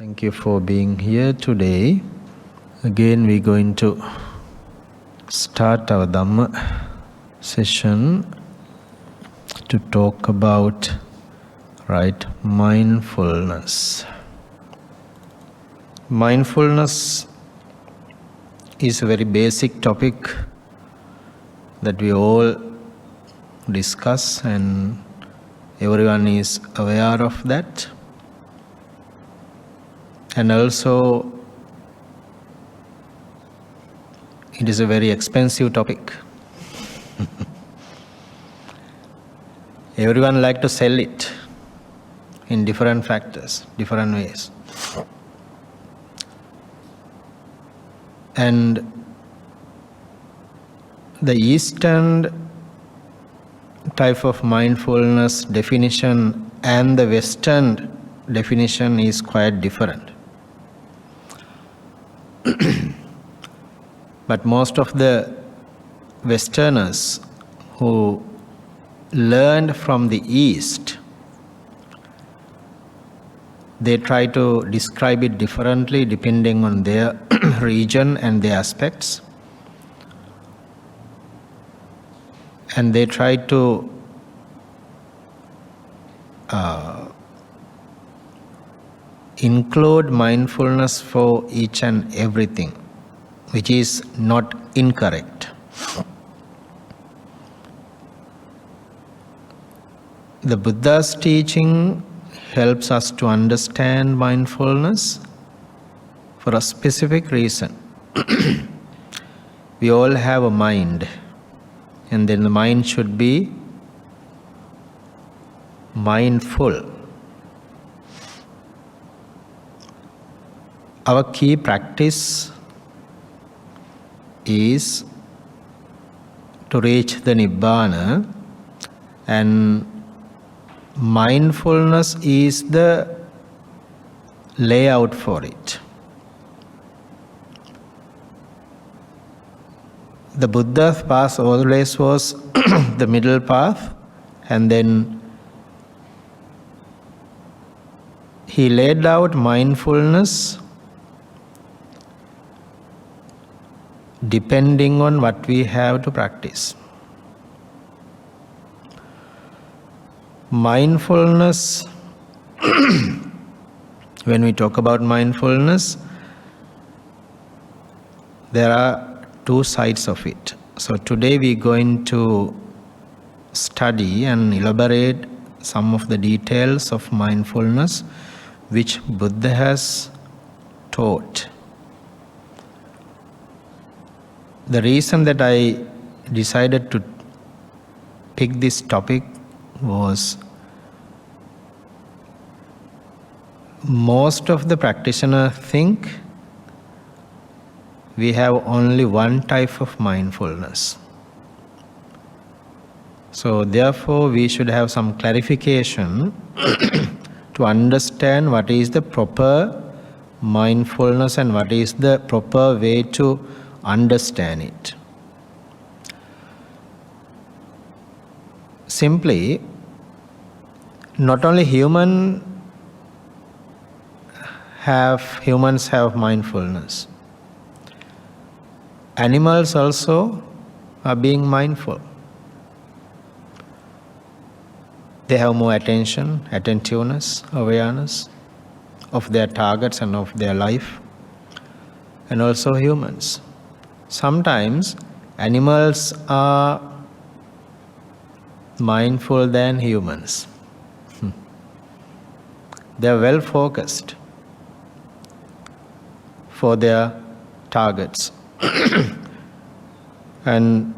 Thank you for being here today. Again, we're going to start our Dhamma session to talk about mindfulness. Mindfulness is a very basic topic that we all discuss, and everyone is aware of that. And also, it is a very expensive topic. Everyone like to sell it in different factors, different ways. And the Eastern type of mindfulness definition and the Western definition is quite different. But most of the Westerners who learned from the East, they try to describe it differently depending on their region and their aspects. And they try to include mindfulness for each and everything, which is not incorrect. The Buddha's teaching helps us to understand mindfulness for a specific reason. We all have a mind, and then the mind should be mindful. Our key practice is to reach the Nibbana, and mindfulness is the layout for it. The Buddha's path always was the middle path, and then he laid out mindfulness depending on what we have to practice. Mindfulness, when we talk about mindfulness, there are two sides of it. So today we're going to study and elaborate some of the details of mindfulness which Buddha has taught. The reason that I decided to pick this topic was most of the practitioners think we have only one type of mindfulness. So therefore we should have some clarification to understand what is the proper mindfulness and what is the proper way to understand it. Simply, not only humans have mindfulness. Animals also are being mindful. They have more attention, attentiveness, awareness of their targets and of their life, and also humans. Sometimes animals are mindful than humans. They are well focused for their targets. And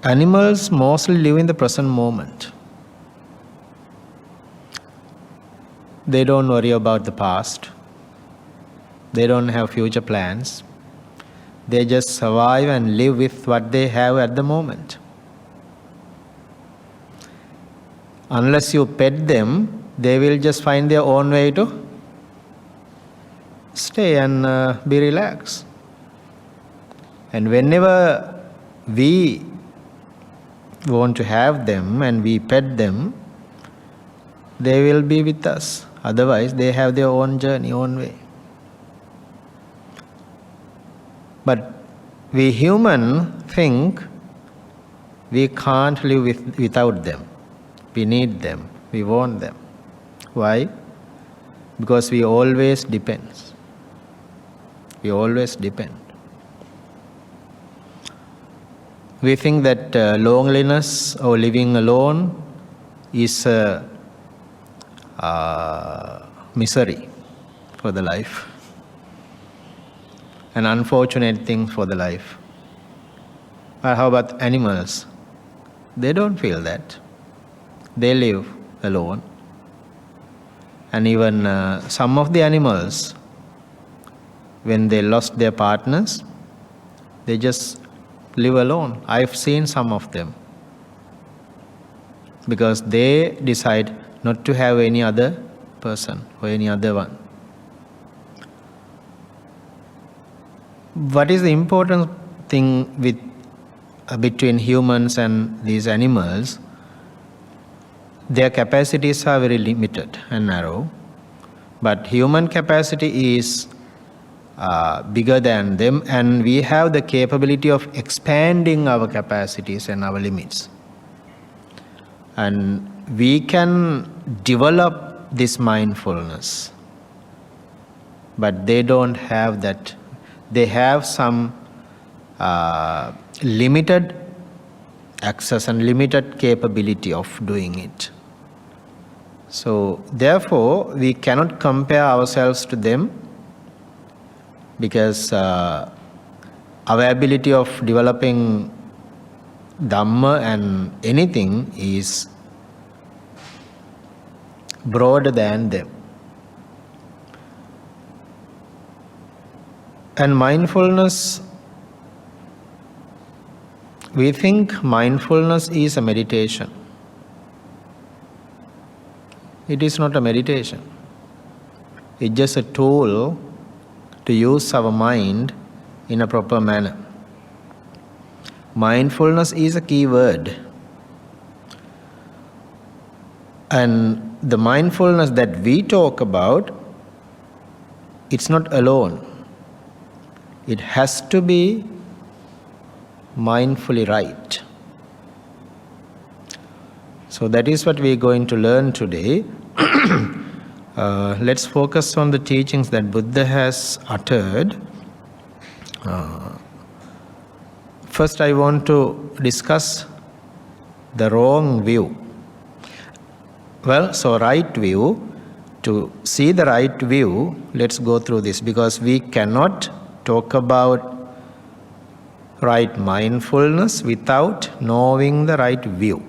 animals mostly live in the present moment. They don't worry about the past. They don't have future plans. They just survive and live with what they have at the moment. Unless you pet them, they will just find their own way to stay and be relaxed. And whenever we want to have them and we pet them, they will be with us Otherwise, they have their own journey, own way. But we human think we can't live without them. We need them. We want them. Why? Because we always depend. We always depend. We think that loneliness or living alone is a misery for the life, an unfortunate thing for the life. But how about animals? They don't feel that. They live alone. And even some of the animals, when they lost their partners, they just live alone. I've seen some of them. Because they decide not to have any other person or any other one. What is the important thing between humans and these animals? Their capacities are very limited and narrow. But human capacity is bigger than them, and we have the capability of expanding our capacities and our limits. And we can develop this mindfulness. But they don't have that. They have some limited access and limited capability of doing it. So, therefore, we cannot compare ourselves to them, because our ability of developing Dhamma and anything is broader than them. And mindfulness, we think mindfulness is a meditation. It is not a meditation. It's just a tool to use our mind in a proper manner. Mindfulness is a key word. And the mindfulness that we talk about, it's not alone. It has to be mindfully right. So that is what we are going to learn today. Let's focus on the teachings that Buddha has uttered. First, I want to discuss the wrong view. Well, so right view, to see the right view, let's go through this, because we cannot talk about right mindfulness without knowing the right view.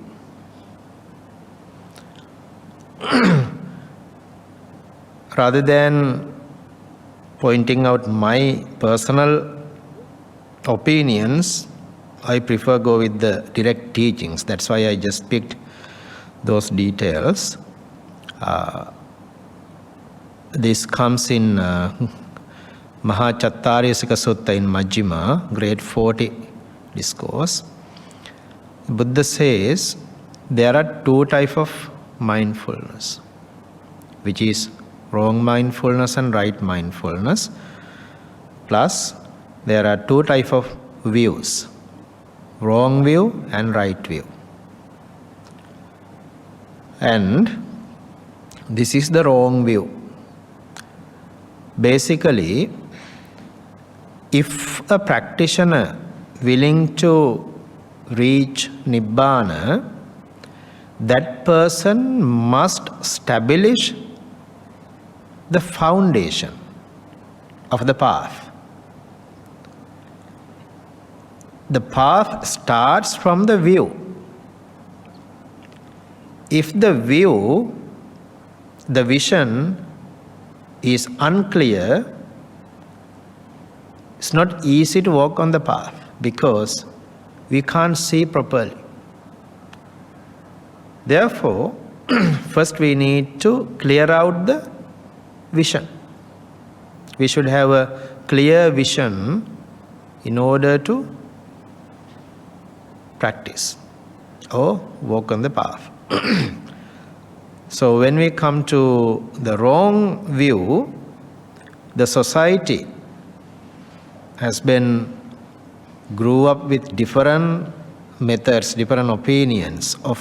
Rather than pointing out my personal opinions, I prefer go with the direct teachings. That's why I just picked those details. This comes in Maha Chattariyasika Sutta in Majjhima, grade 40 discourse. Buddha says there are two types of mindfulness, which is wrong mindfulness and right mindfulness. Plus, there are two types of views, wrong view and right view. And this is the wrong view. Basically, if a practitioner willing to reach Nibbana, that person must establish the foundation of the path. The path starts from the view. If the view, the vision is unclear, it's not easy to walk on the path because we can't see properly. Therefore, first we need to clear out the vision. We should have a clear vision in order to practice or walk on the path. So when we come to the wrong view, the society has grew up with different methods, different opinions of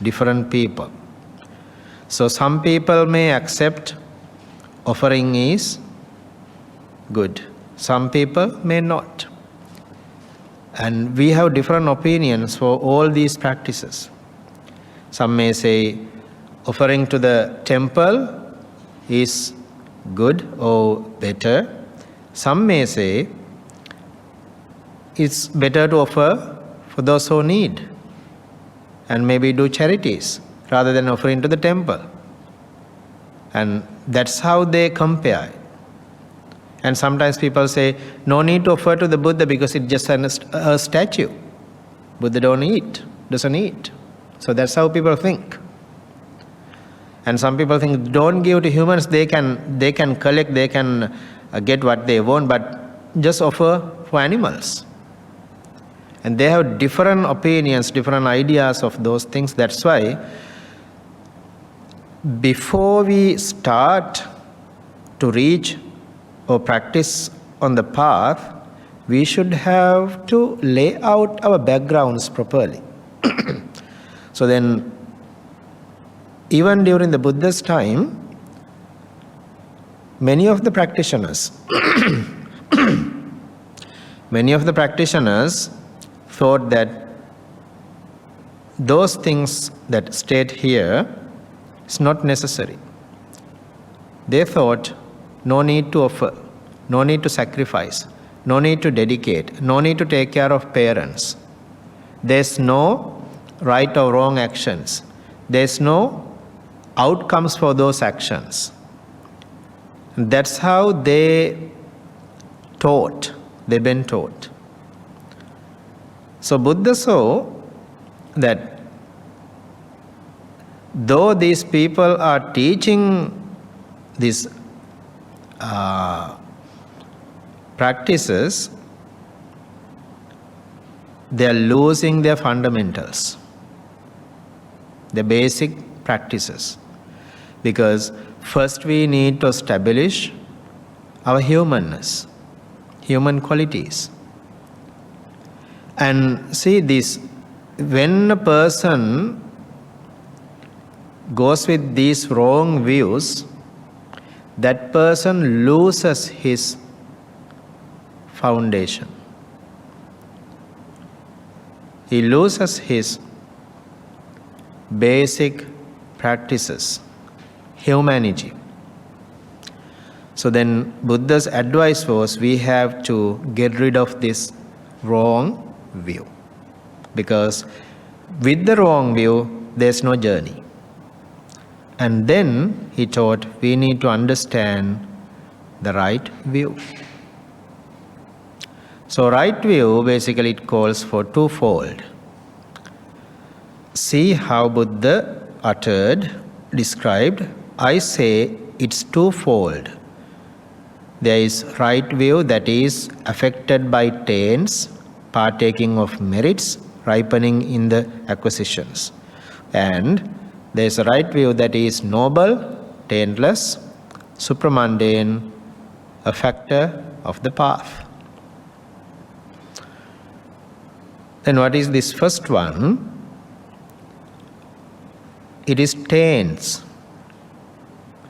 different people. So some people may accept offering is good. Some people may not. And we have different opinions for all these practices. Some may say offering to the temple is good or better. Some may say it's better to offer for those who need and maybe do charities rather than offering to the temple. And that's how they compare. And sometimes people say, no need to offer to the Buddha because it's just a statue. Buddha doesn't eat. So that's how people think. And some people think, don't give to humans, they can collect, they can get what they want, but just offer for animals. And they have different opinions, different ideas of those things. That's why before we start to reach or practice on the path, we should have to lay out our backgrounds properly. So then, even during the Buddha's time, many of the practitioners thought that those things that state here is not necessary. They thought no need to offer, no need to sacrifice, no need to dedicate, no need to take care of parents. There's no right or wrong actions. There's no outcomes for those actions. That's how they've been taught. So Buddha saw that though these people are teaching these practices, they are losing their fundamentals, the basic practices. Because first we need to establish our humanness, human qualities. And see this, when a person goes with these wrong views, that person loses his foundation. He loses his basic practices, humanity. So then Buddha's advice was, we have to get rid of this wrong view. Because with the wrong view, there's no journey. And then he taught we need to understand the right view. So right view, basically it calls for twofold. See how Buddha described, I say it's twofold. There is right view that is affected by taints, partaking of merits, ripening in the acquisitions. And there is a right view that is noble, taintless, supramundane, a factor of the path. Then what is this first one? It is taints,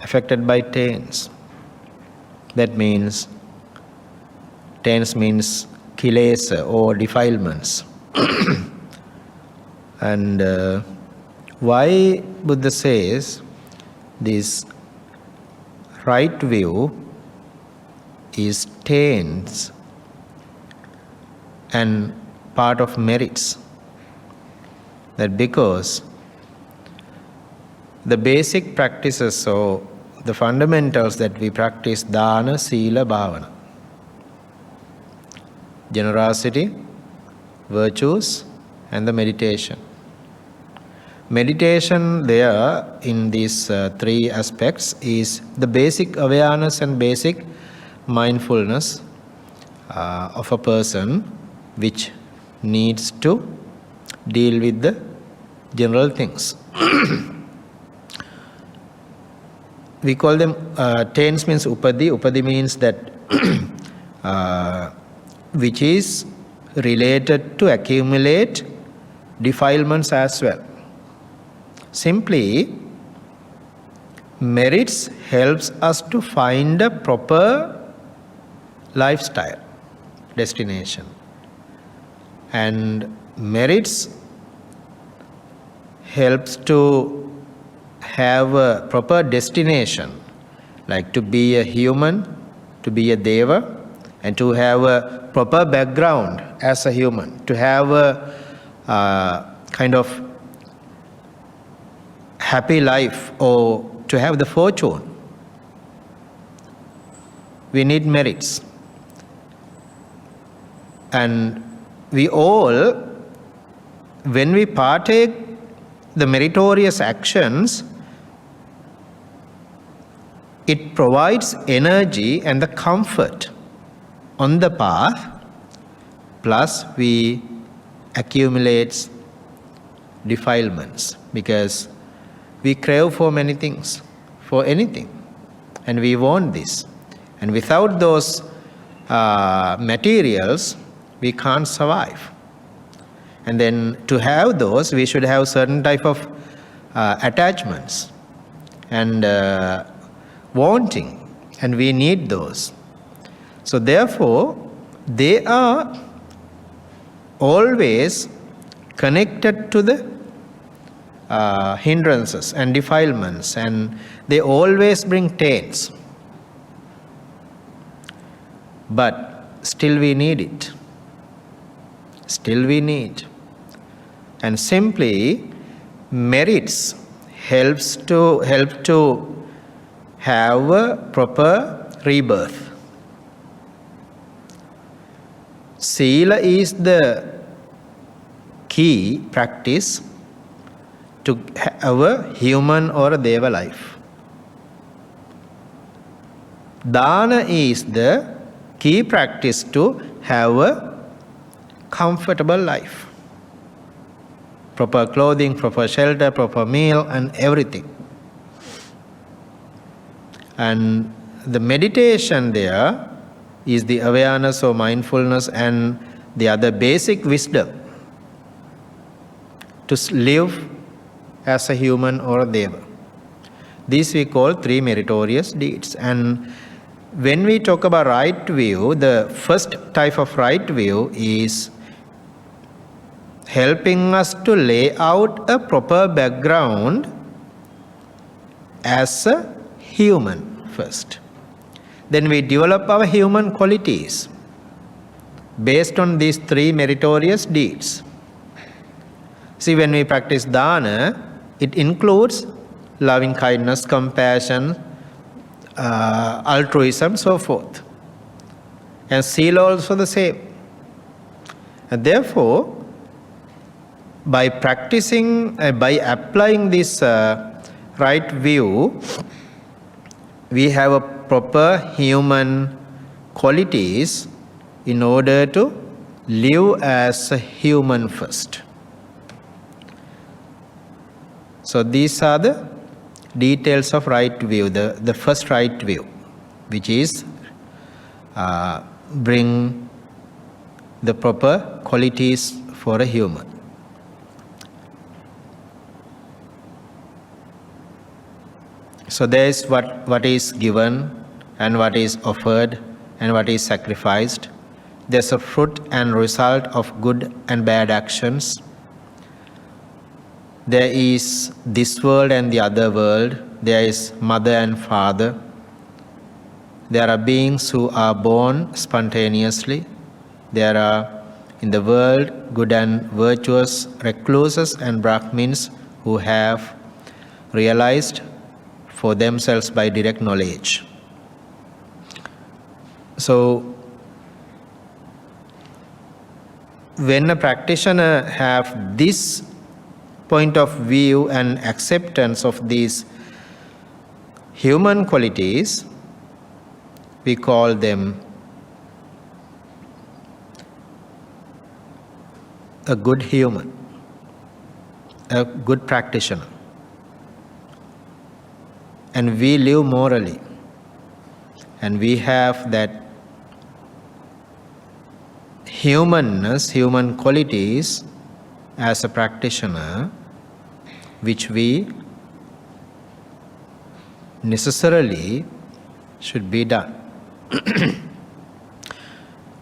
affected by taints. That means, taints means kilesa or defilements. And why Buddha says this right view is taints and part of merits? That because the basic practices, so the fundamentals that we practice, dana, sila, bhavana, generosity, virtues, and the meditation. Meditation there in these three aspects is the basic awareness and basic mindfulness of a person which needs to deal with the general things. we call them, taints means upadi. Upadi means that which is related to accumulate defilements as well. Simply, merits helps us to find a proper lifestyle, destination. And merits helps to have a proper destination, like to be a human, to be a deva, and to have a proper background as a human, to have a kind of happy life, or to have the fortune. We need merits. And we all, when we partake the meritorious actions, it provides energy and the comfort on the path, plus we accumulate defilements, because we crave for many things, for anything, and we want this. And without those materials, we can't survive. And then to have those, we should have certain type of attachments and wanting, and we need those. So therefore, they are always connected to the hindrances and defilements, and they always bring taints. But still we need it. Still we need. And simply, merits help to have a proper rebirth. Sila is the key practice to have a human or a deva life. Dana is the key practice to have a comfortable life. Proper clothing, proper shelter, proper meal, and everything. And the meditation there is the awareness or mindfulness and the other basic wisdom to live as a human or a deva. These we call three meritorious deeds. And when we talk about right view, the first type of right view is helping us to lay out a proper background as a human first. Then we develop our human qualities based on these three meritorious deeds. See, when we practice dana, it includes loving kindness, compassion, altruism, so forth. And sila also the same. And therefore, by practicing, by applying this right view, we have a proper human qualities in order to live as a human first. So these are the details of right view, the first right view, which is bring the proper qualities for a human. So there is what is given and what is offered and what is sacrificed. There's a fruit and result of good and bad actions. There is this world and the other world. There is mother and father. There are beings who are born spontaneously. There are in the world good and virtuous recluses and Brahmins who have realized for themselves by direct knowledge. So, when a practitioner have this point of view and acceptance of these human qualities, we call them a good human, a good practitioner. and we live morally, and we have that humanness, human qualities as a practitioner, which we necessarily should be done.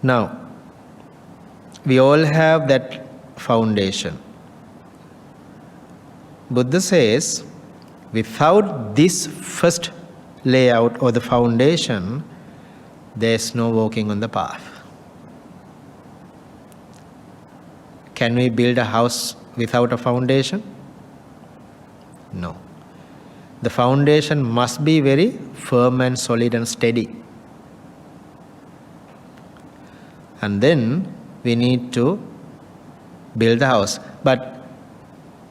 Now, we all have that foundation. Buddha says, without this first layout or the foundation, there is no walking on the path. Can we build a house without a foundation? No. The foundation must be very firm and solid and steady. And then we need to build the house. But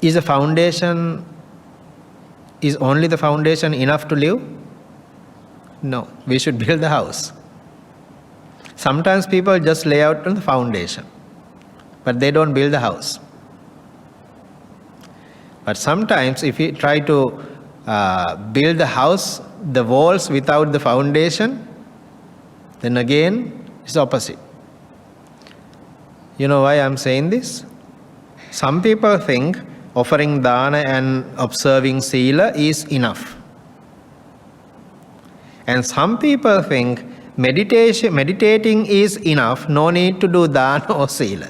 is only the foundation enough to live? No. We should build the house. Sometimes people just lay out on the foundation, but they don't build the house. But sometimes if we try to build the house, the walls without the foundation, then again it's opposite. You know why I'm saying this? Some people think offering dana and observing sila is enough. And some people think meditating is enough, no need to do dana or sila.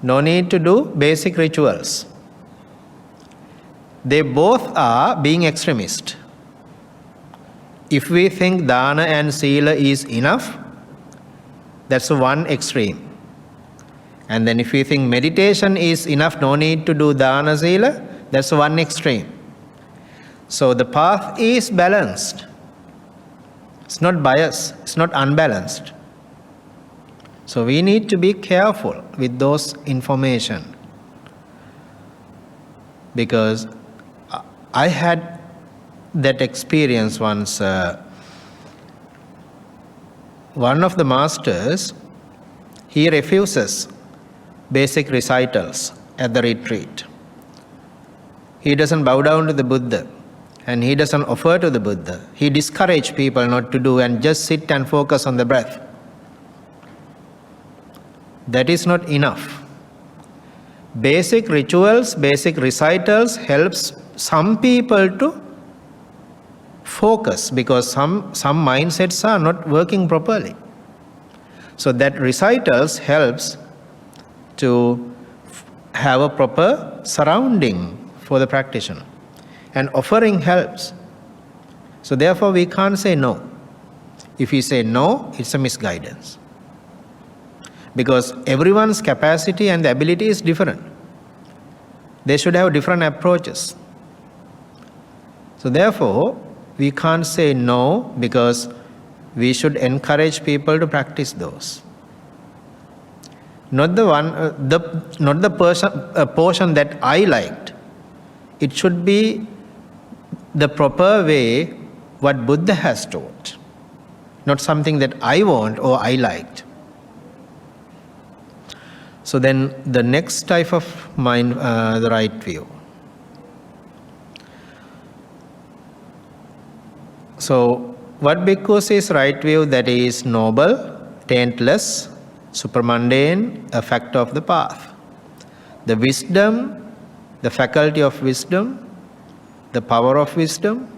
No need to do basic rituals. They both are being extremist. If we think dana and sila is enough, that's one extreme. And then if we think meditation is enough, no need to do dana sila, that's one extreme. So the path is balanced. It's not biased, it's not unbalanced. So we need to be careful with those information. Because I had that experience once. One of the masters, he refuses basic recitals at the retreat. He doesn't bow down to the Buddha, and he doesn't offer to the Buddha. He discourages people not to do and just sit and focus on the breath. That is not enough. Basic rituals, basic recitals helps some people to focus, because some mindsets are not working properly. So that recitals helps to have a proper surrounding for the practitioner. And offering helps. So therefore we can't say no. If we say no, it's a misguidance. Because everyone's capacity and the ability is different. They should have different approaches. So therefore, we can't say no, because we should encourage people to practice those. Not the portion that I liked. It should be the proper way what Buddha has taught, not something that I want or I liked. So then the next type of mind, the right view. So what bhikkhus is right view? That is noble, taintless, supramundane, a fact of the path. The wisdom, the faculty of wisdom, the power of wisdom,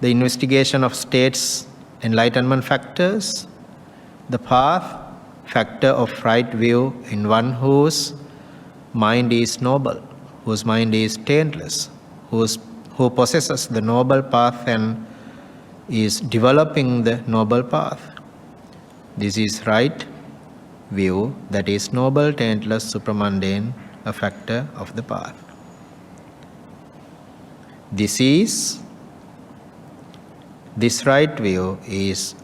the investigation of states, enlightenment factors, the path, factor of right view in one whose mind is noble, whose mind is taintless, who possesses the noble path and is developing the noble path. This is right view, that is noble, taintless, supramundane, a factor of the path. This right view is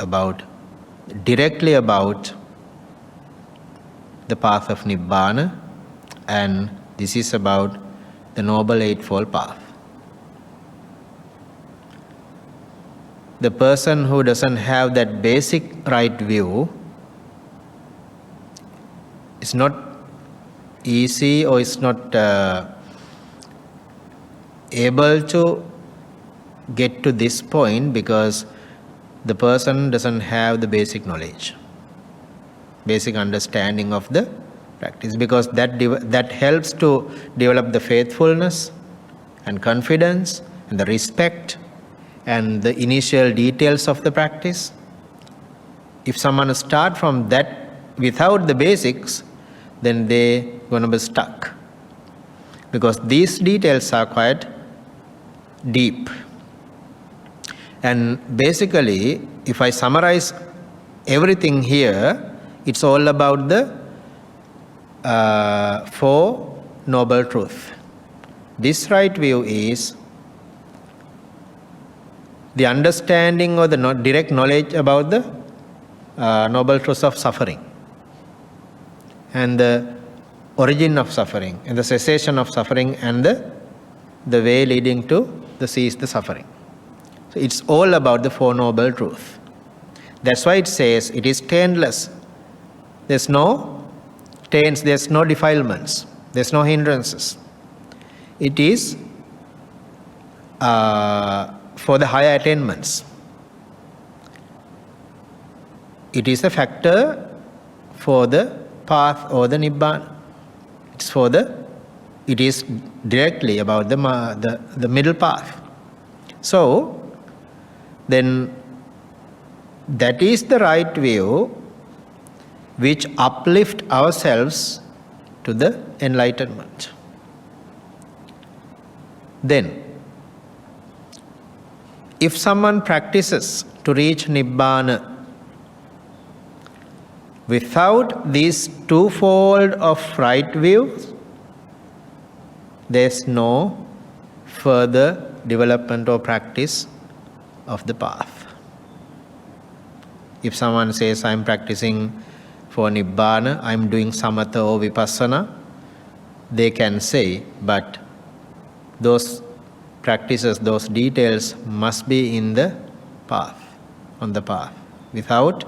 directly about the path of Nibbana, and this is about the Noble Eightfold Path. The person who doesn't have that basic right view, it's not easy or it's not able to get to this point because the person doesn't have the basic knowledge, basic understanding of the practice, because that helps to develop the faithfulness and confidence and the respect and the initial details of the practice. If someone start from that without the basics, then they're going to be stuck, because these details are quite deep. And basically, if I summarize everything here, it's all about the Four Noble Truths. This right view is the understanding or the direct knowledge about the Noble Truths of suffering, and the origin of suffering, and the cessation of suffering, and the way leading to the cease the suffering. So it's all about the Four Noble Truths. That's why it says it is taintless. There's no taints, there's no defilements, there's no hindrances. It is for the higher attainments. It is a factor for the path or the Nibbana. It is directly about the middle path. So then that is the right view which uplift ourselves to the enlightenment. Then, if someone practices to reach Nibbana without these twofold of right views, there's no further development or practice of the path. If someone says, I'm practicing for Nibbana, I'm doing Samatha or Vipassana, they can say, but those practices, those details must be in the path, on the path. Without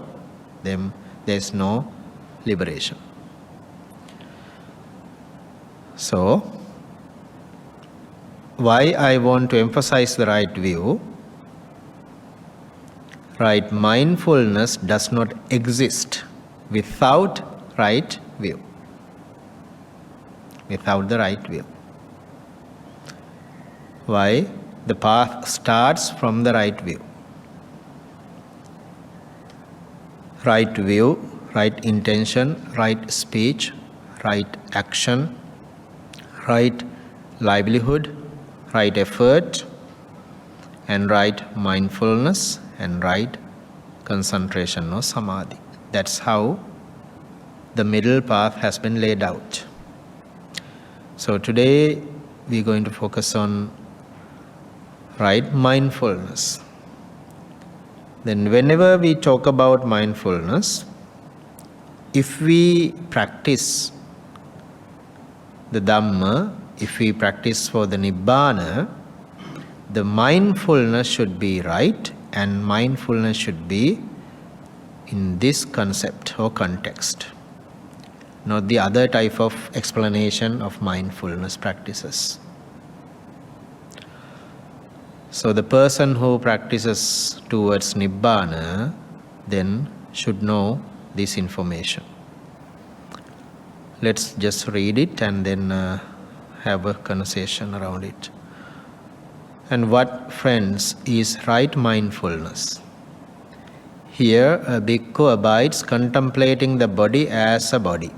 them, there's no liberation. So, why I want to emphasize the right view? Right mindfulness does not exist without right view. Without the right view. Why? The path starts from the right view. Right view, right intention, right speech, right action, right livelihood, right effort, and right mindfulness, and right concentration or samadhi. That's how the middle path has been laid out. So today we're going to focus on right mindfulness. Then whenever we talk about mindfulness, if we practice the Dhamma, if we practice for the Nibbana, the mindfulness should be right, and mindfulness should be in this concept or context, not the other type of explanation of mindfulness practices. So the person who practices towards Nibbana then should know this information. Let's just read it and then have a conversation around it. And what, friends, is right mindfulness? Here a bhikkhu abides contemplating the body as a body,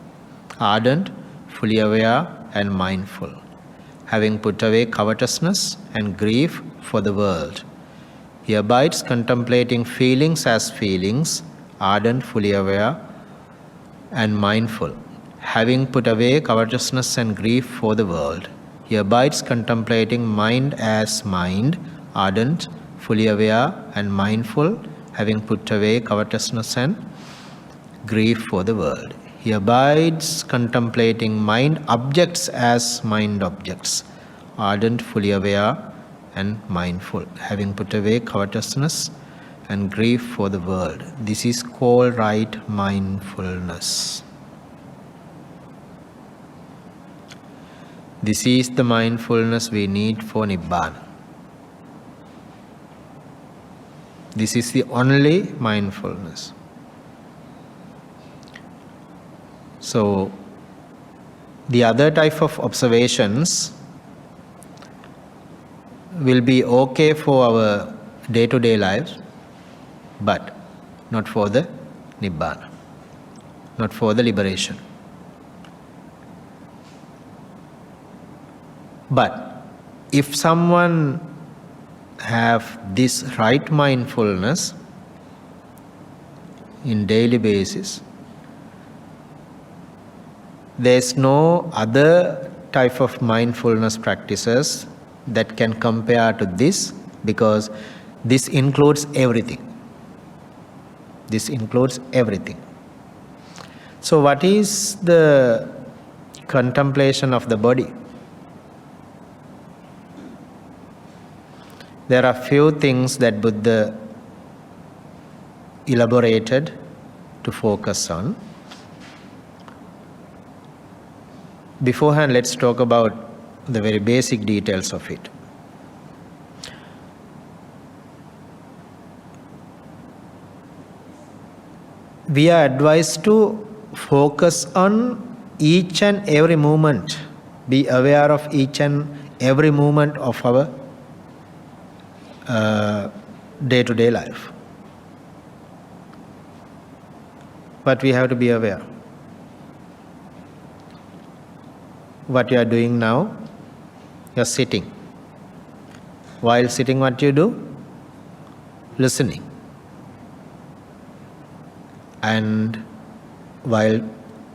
ardent, fully aware and mindful, having put away covetousness and grief for the world. He abides contemplating feelings as feelings, ardent, fully aware and mindful, having put away covetousness and grief for the world. He abides contemplating mind as mind, ardent, fully aware and mindful, having put away covetousness and grief for the world. He abides contemplating mind objects as mind objects, ardent, fully aware and mindful, having put away covetousness and grief for the world. This is called right mindfulness. This is the mindfulness we need for Nibbana. This is the only mindfulness. So, the other type of observations will be okay for our day-to-day lives, but not for the Nibbana, not for the liberation. But if someone have this right mindfulness in daily basis, there's no other type of mindfulness practices that can compare to this, because this includes everything. This includes everything. So what is the contemplation of the body? There are few things that Buddha elaborated to focus on. Beforehand, let's talk about the very basic details of it. We are advised to focus on each and every moment, be aware of each and every moment of our day-to-day life. But we have to be aware. What you are doing now, you are sitting. While sitting, what you do? Listening. And while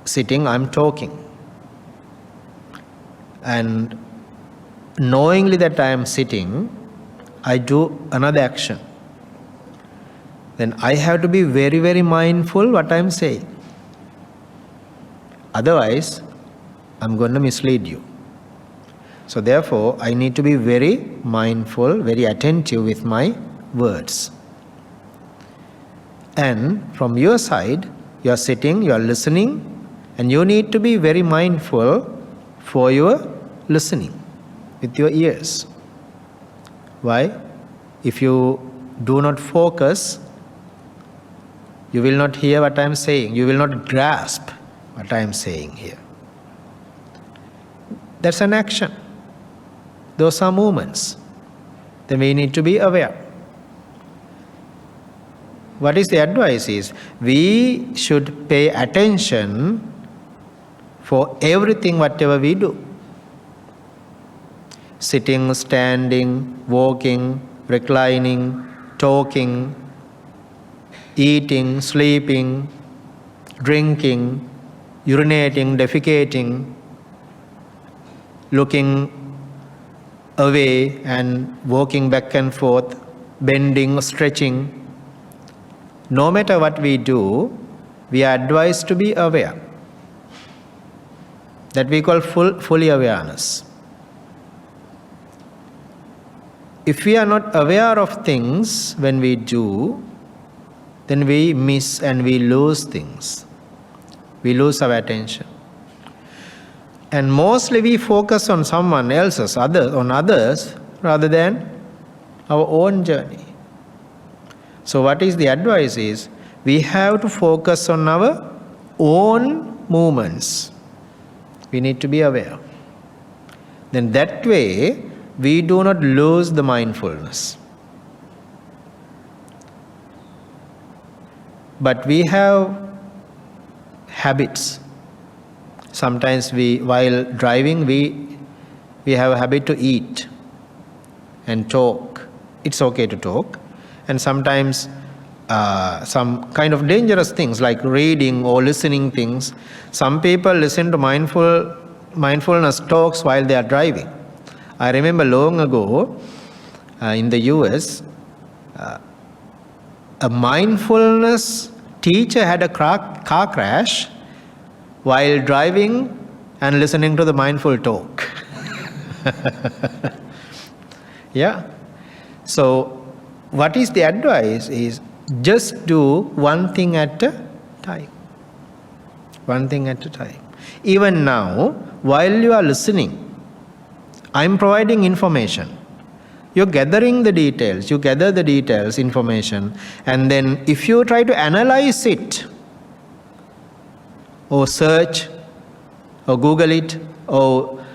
sitting, I'm talking. And knowingly that I am sitting, I do another action. Then I have to be very, very mindful what I am saying. Otherwise, I'm going to mislead you. So therefore, I need to be very mindful, very attentive with my words. And from your side, you are sitting, you are listening, and you need to be very mindful for your listening with your ears. Why? If you do not focus, you will not hear what I am saying. You will not grasp what I am saying here. That's an action. Those are movements. Then we need to be aware. What is the advice is, we should pay attention for everything whatever we do. Sitting, standing, walking, reclining, talking, eating, sleeping, drinking, urinating, defecating, looking away and walking back and forth, bending, stretching. No matter what we do, we are advised to be aware. That we call fully awareness. If we are not aware of things when we do, then we miss and we lose things. We lose our attention. And mostly we focus on someone else's, others, rather than our own journey. So what is the advice is, we have to focus on our own movements. We need to be aware. Then that way, we do not lose the mindfulness. But we have habits. Sometimes while driving, we have a habit to eat and talk. It's okay to talk. And sometimes some kind of dangerous things like reading or listening things. Some people listen to mindfulness talks while they are driving. I remember long ago in the US, a mindfulness teacher had a car crash while driving and listening to the mindful talk. Yeah. So what is the advice is, just do one thing at a time. One thing at a time. Even now, while you are listening, I am providing information. You're gathering the details. You gather the details, information, and then if you try to analyze it, or search, or Google it, or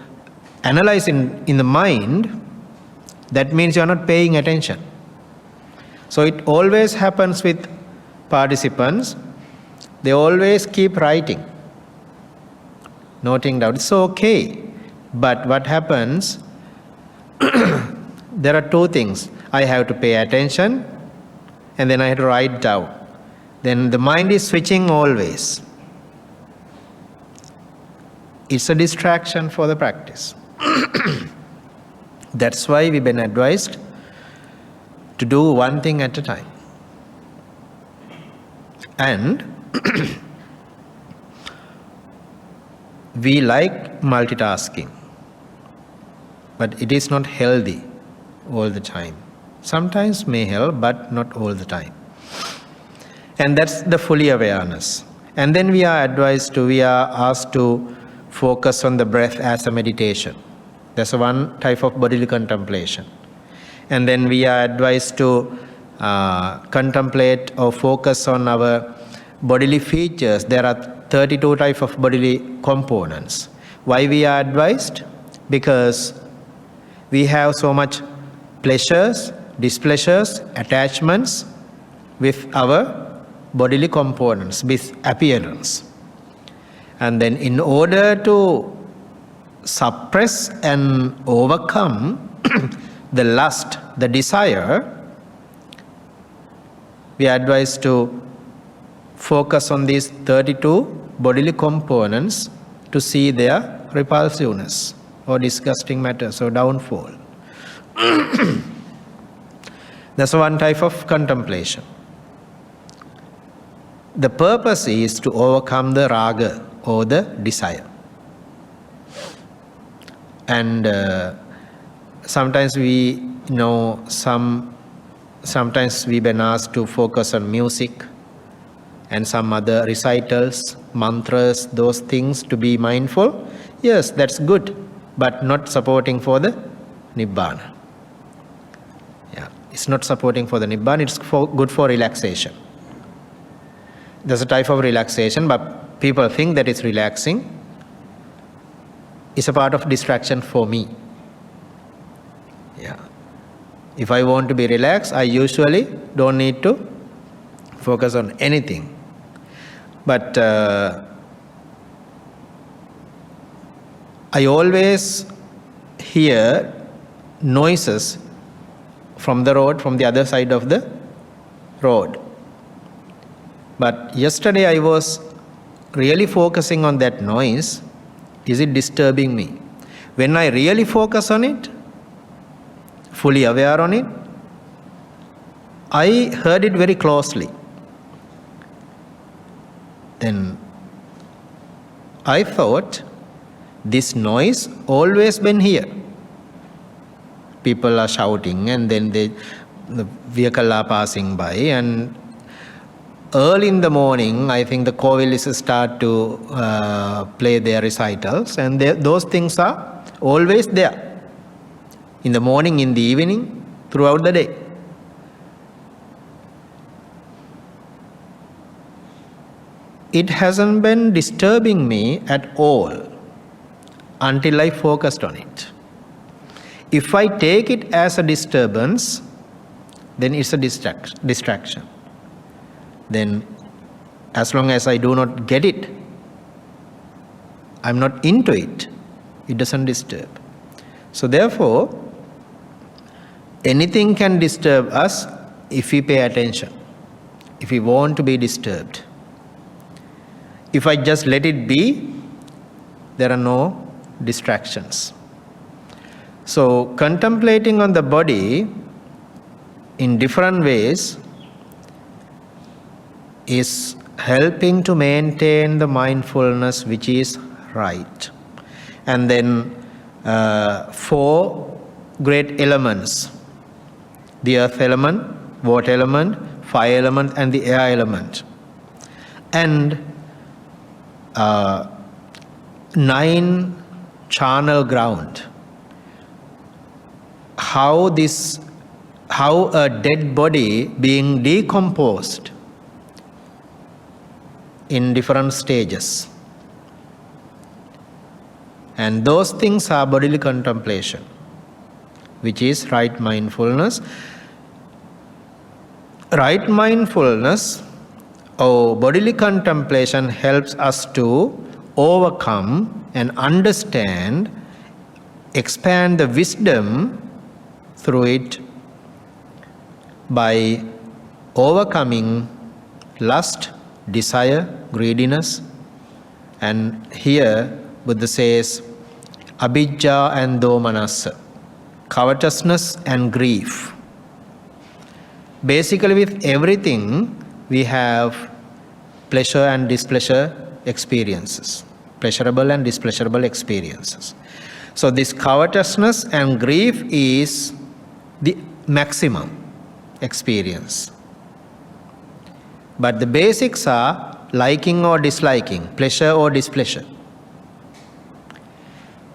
analyze in the mind, that means you're not paying attention. So it always happens with participants. They always keep writing, noting down. It's okay. But what happens, there are two things. I have to pay attention, and then I have to write down. Then the mind is switching always. It's a distraction for the practice. That's why we've been advised to do one thing at a time. And we like multitasking, but it is not healthy all the time. Sometimes may help, but not all the time. And that's the fully awareness. And then we are asked to focus on the breath as a meditation. That's one type of bodily contemplation. And then we are advised to contemplate or focus on our bodily features. There are 32 types of bodily components. Why we are advised? Because we have so much pleasures, displeasures, attachments with our bodily components, with appearance. And then in order to suppress and overcome the lust, the desire, we are advised to focus on these 32 bodily components to see their repulsiveness or disgusting matters or downfall. That's one type of contemplation. The purpose is to overcome the raga or the desire. And sometimes we know sometimes we've been asked to focus on music and some other recitals, mantras, those things to be mindful. Yes, that's good, but not supporting for the Nibbana. Yeah, it's not supporting for the Nibbana, it's good for relaxation. There's a type of relaxation, but people think that it's relaxing. It's a part of distraction for me. Yeah. If I want to be relaxed, I usually don't need to focus on anything. But I always hear noises from the road, from the other side of the road. But yesterday I was really focusing on that noise. Is it disturbing me? When I really focus on it, fully aware on it, I heard it very closely. Then I thought, this noise always been here. People are shouting, and then the vehicle are passing by, and early in the morning, I think the Kovilis start to play their recitals, and those things are always there. In the morning, in the evening, throughout the day. It hasn't been disturbing me at all until I focused on it. If I take it as a disturbance, then it's a distraction. Then as long as I do not get it, I'm not into it, it doesn't disturb. So therefore, anything can disturb us if we pay attention, if we want to be disturbed. If I just let it be, there are no distractions. So contemplating on the body in different ways is helping to maintain the mindfulness which is right. And then 4 great elements: the earth element, water element, fire element, and the air element. And 9 charnel ground. how a dead body being decomposed in different stages. And those things are bodily contemplation, which is right mindfulness. Right mindfulness or bodily contemplation helps us to overcome and understand, expand the wisdom through it by overcoming lust, desire, greediness. And here Buddha says abhijja and domanassa, covetousness and grief. Basically with everything we have pleasure and displeasure experiences, pleasurable and displeasurable experiences. So this covetousness and grief is the maximum experience. But the basics are liking or disliking, pleasure or displeasure.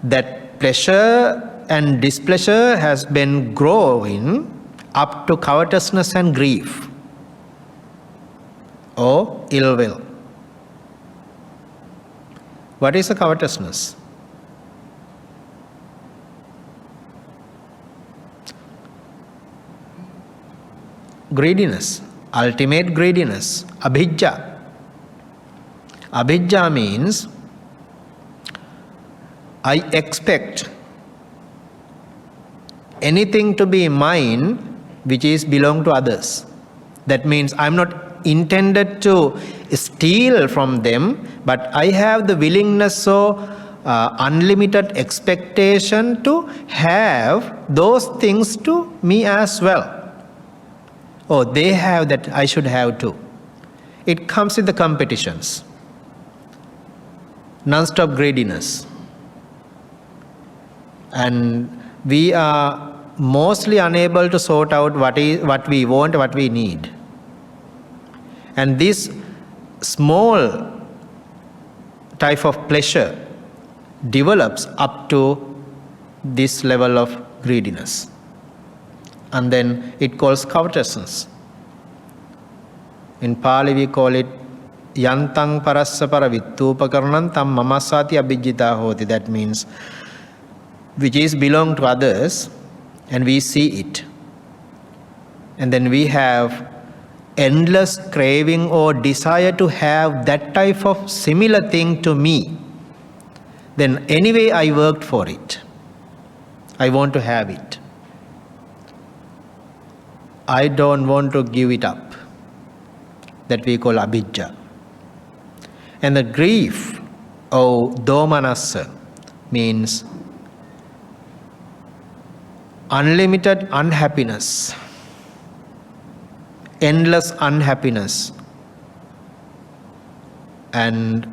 That pleasure and displeasure has been growing up to covetousness and grief or ill will. What is a covetousness? Greediness, ultimate greediness, abhijja. Abhijja means I expect anything to be mine which is belong to others. That means I'm not intended to steal from them, but I have the willingness or unlimited expectation to have those things to me as well. Oh, they have that, I should have too. It comes with the competitions. Non-stop greediness. And we are mostly unable to sort out what we want, what we need. And this small type of pleasure develops up to this level of greediness. And then it calls covetousness. In Pali we call it yantang parassa paravittupakarnam tam mamasati abhijjita hoti. That means which is belong to others and we see it. And then we have endless craving or desire to have that type of similar thing to me. Then anyway I worked for it. I want to have it. I don't want to give it up. That we call abhijja. And the grief or domanassa means unlimited unhappiness, endless unhappiness, and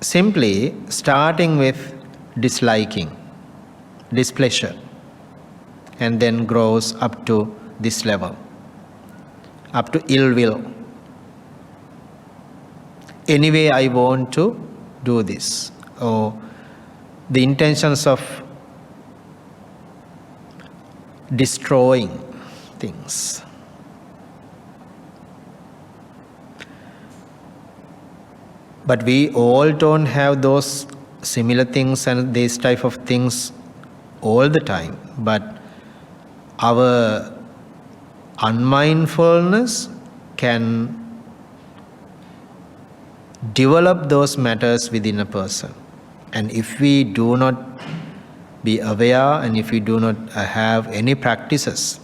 simply starting with disliking, displeasure, and then grows up to this level, up to ill will. Anyway, I want to do this, or the intentions of destroying things. But we all don't have those similar things and these type of things all the time. But our unmindfulness can develop those matters within a person. And if we do not be aware and if we do not have any practices,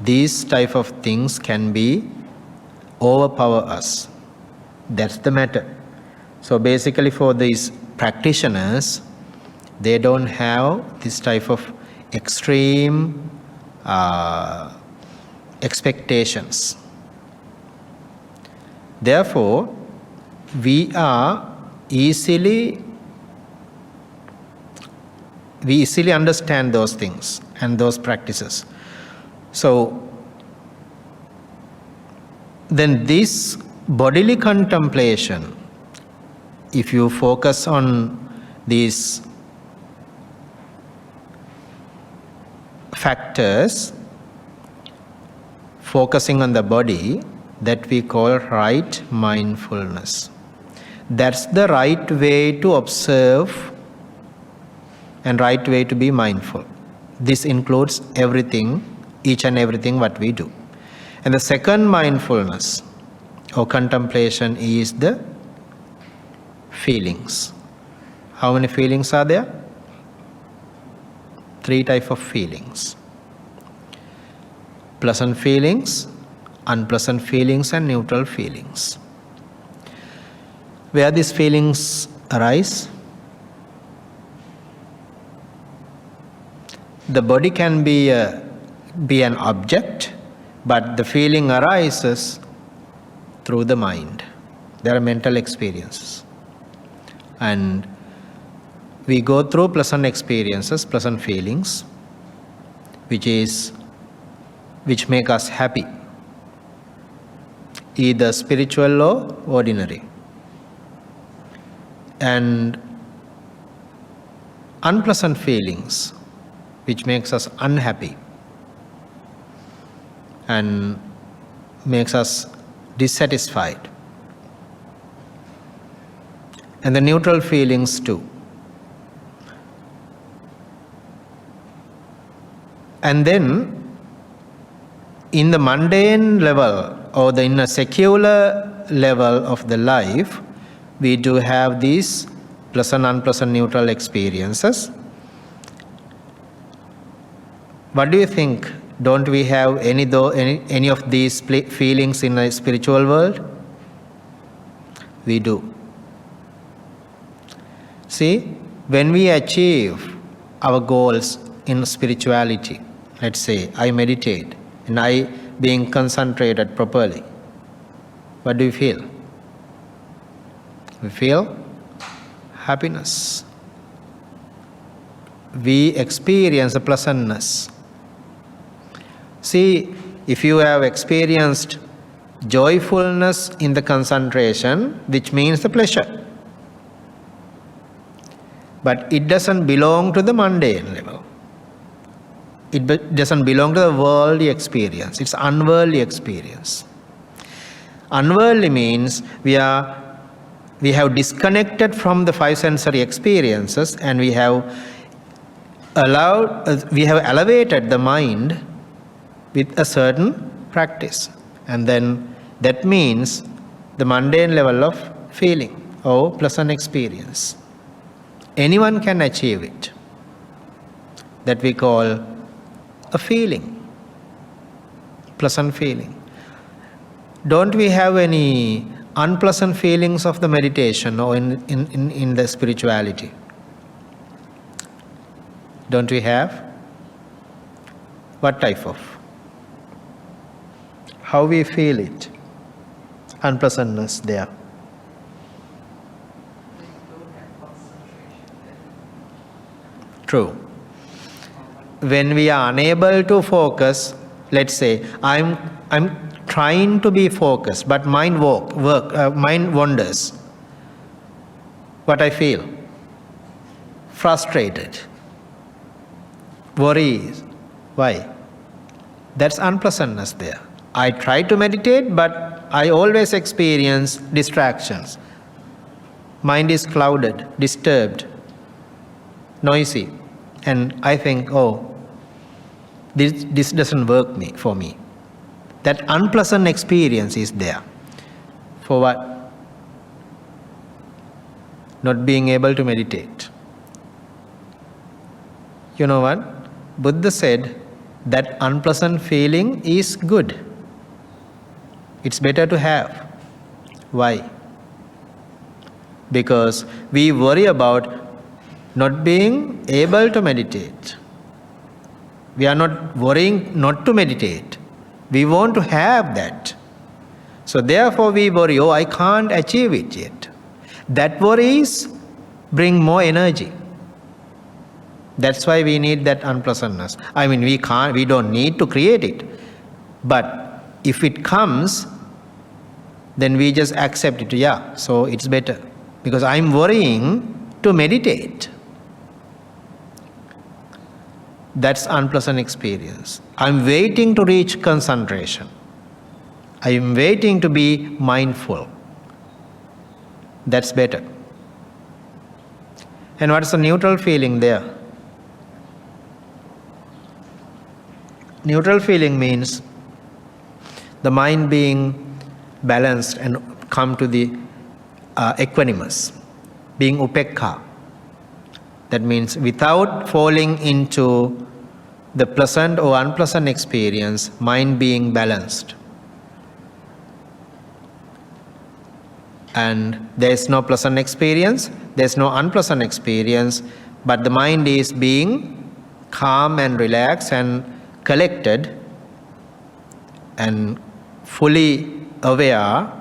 these type of things can be overpower us. That's the matter. So basically for these practitioners, they don't have this type of extreme expectations. Therefore, we easily understand those things and those practices. So then this bodily contemplation if you focus on these factors, focusing on the body, that we call right mindfulness. That's the right way to observe and right way to be mindful. This includes everything, each and everything what we do. And the second mindfulness or contemplation is the feelings. How many feelings are there? 3 types of feelings. Pleasant feelings, unpleasant feelings, and neutral feelings. Where these feelings arise? The body can be an object, but the feeling arises through the mind. There are mental experiences. And we go through pleasant experiences, pleasant feelings, which make us happy, either spiritual or ordinary. And unpleasant feelings, which makes us unhappy and makes us dissatisfied. And the neutral feelings too. And then in the mundane level or in a secular level of the life, we do have these pleasant, unpleasant, neutral experiences. What do you think? Don't we have any of these feelings in a spiritual world? We do. See, when we achieve our goals in spirituality, let's say I meditate and I being concentrated properly, what do you feel? We feel happiness. We experience a pleasantness. See, if you have experienced joyfulness in the concentration, which means the pleasure, but it doesn't belong to the mundane level. It doesn't belong to the worldly experience. It's unworldly experience. Unworldly means we have disconnected from the 5 sensory experiences, and we have elevated the mind with a certain practice. And then that means the mundane level of feeling or pleasant experience. Anyone can achieve it. That we call a feeling, pleasant feeling. Don't we have any unpleasant feelings of the meditation or in the spirituality? Don't we have? What type of? How we feel it? Unpleasantness there. True. When we are unable to focus, let's say I'm trying to be focused, but mind wanders. What I feel? Frustrated. Worries. Why? That's unpleasantness there. I try to meditate, but I always experience distractions. Mind is clouded, disturbed, noisy. And I think, this doesn't work for me. That unpleasant experience is there. For what? Not being able to meditate. You know what? Buddha said that unpleasant feeling is good. It's better to have. Why? Because we worry about not being able to meditate. We are not worrying not to meditate. We want to have that. So therefore we worry, I can't achieve it yet. That worries bring more energy. That's why we need that unpleasantness. I mean, we don't need to create it. But if it comes, then we just accept it. Yeah, so it's better. Because I'm worrying to meditate. That's unpleasant experience. I'm waiting to reach concentration. I'm waiting to be mindful. That's better. And what's the neutral feeling there? Neutral feeling means the mind being balanced and come to the equanimous, being upekkha. That means without falling into the pleasant or unpleasant experience, mind being balanced. And there is no pleasant experience, there is no unpleasant experience, but the mind is being calm and relaxed and collected and fully aware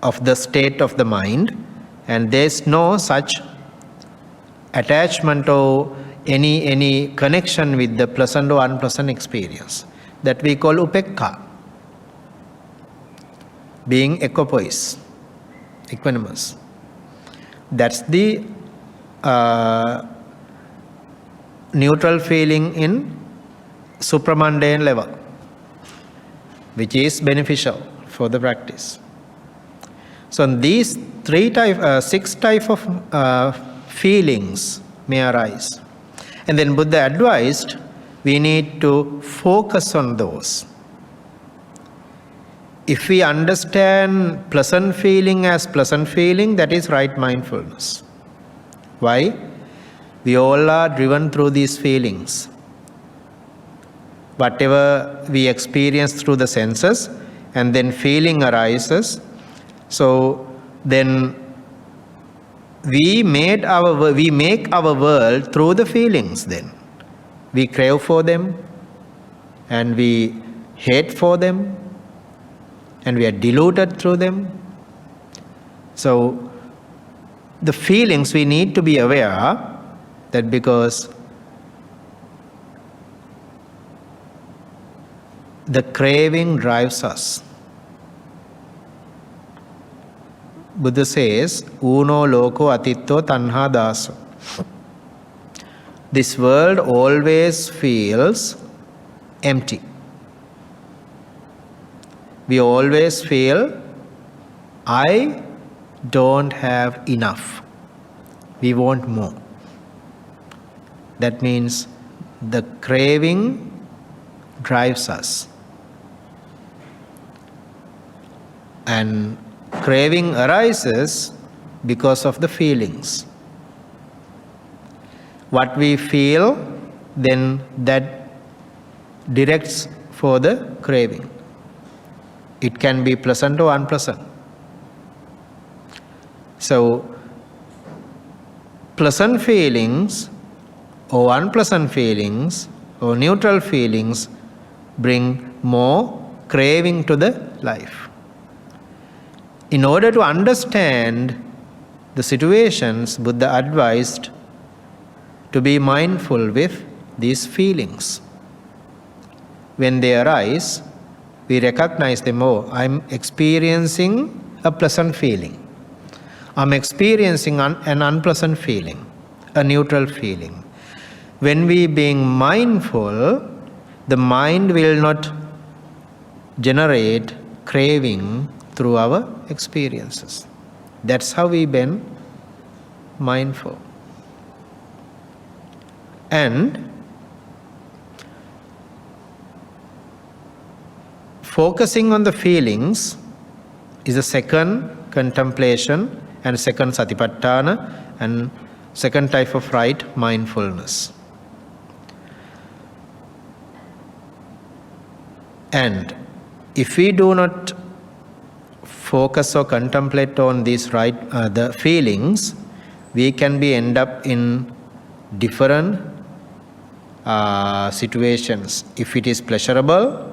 of the state of the mind, and there is no such attachment or any connection with the pleasant or unpleasant experience. That we call upekkha, being equipoise, equanimous. That's the neutral feeling in supramundane level, which is beneficial for the practice. So these six types of feelings may arise. And then Buddha advised we need to focus on those. If we understand pleasant feeling as pleasant feeling, that is right mindfulness. Why? We all are driven through these feelings. Whatever we experience through the senses, and then feeling arises. So then we make our world through the feelings then. We crave for them, and we hate for them, and we are deluded through them. So the feelings, we need to be aware that because the craving drives us. Buddha says, Uno loko atitto tanha daso. This world always feels empty. We always feel, I don't have enough. We want more. That means the craving drives us. And craving arises because of the feelings. What we feel, then that directs for the craving. It can be pleasant or unpleasant. So, pleasant feelings or unpleasant feelings or neutral feelings bring more craving to the life. In order to understand the situations, Buddha advised to be mindful with these feelings. When they arise, we recognize them. Oh, I'm experiencing a pleasant feeling. I'm experiencing an unpleasant feeling, a neutral feeling. When we being mindful, the mind will not generate craving through our experiences. That's how we been mindful. And focusing on the feelings is a second contemplation and second Satipattana and second type of right mindfulness. And if we do not focus or contemplate on these the feelings, we can end up in different situations. If it is pleasurable,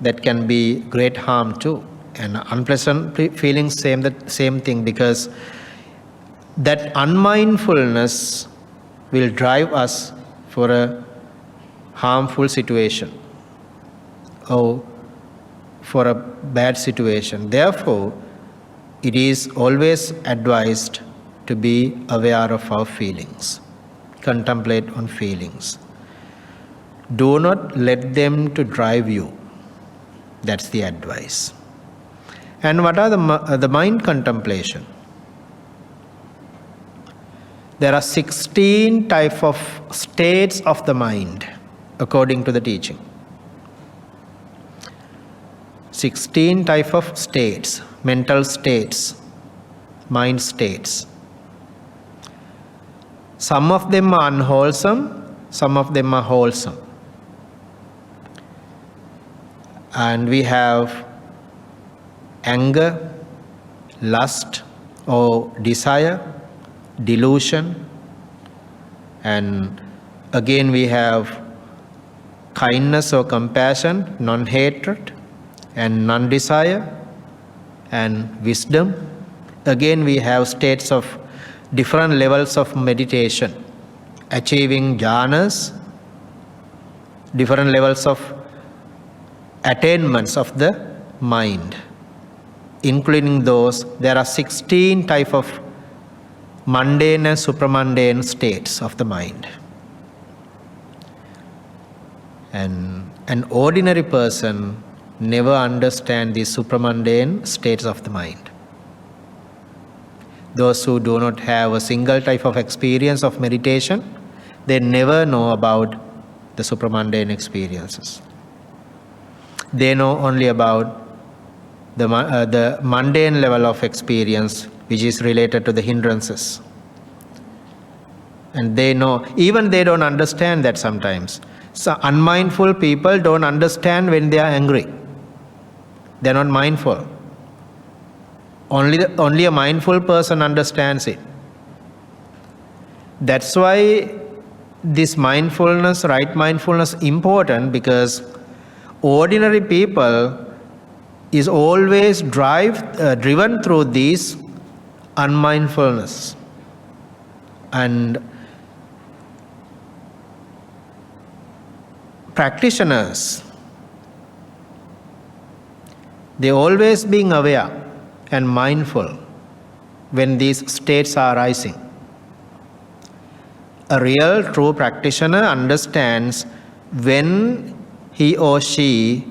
that can be great harm too. And unpleasant feelings, same thing, because that unmindfulness will drive us for a harmful situation or for a bad situation. Therefore, it is always advised to be aware of our feelings, contemplate on feelings. Do not let them to drive you. That's the advice. And what are the mind contemplation? There are 16 types of states of the mind, according to the teaching. 16 types of states, mental states, mind states. Some of them are unwholesome, some of them are wholesome. And we have anger, lust or desire, delusion, and again we have kindness or compassion, non-hatred and non-desire, and wisdom. Again we have states of different levels of meditation, achieving jhanas, different levels of attainments of the mind. Including those, there are 16 types of mundane and supramundane states of the mind. And an ordinary person never understands these supramundane states of the mind. Those who do not have a single type of experience of meditation, they never know about the supramundane experiences. They know only about the mundane level of experience, which is related to the hindrances. And they know, even they don't understand that sometimes. So unmindful people don't understand when they are angry. They're not mindful. Only a mindful person understands it. That's why this mindfulness, right mindfulness, important, because ordinary people is always driven through these unmindfulness. And practitioners, they always being aware and mindful when these states are arising. A real true practitioner understands when he or she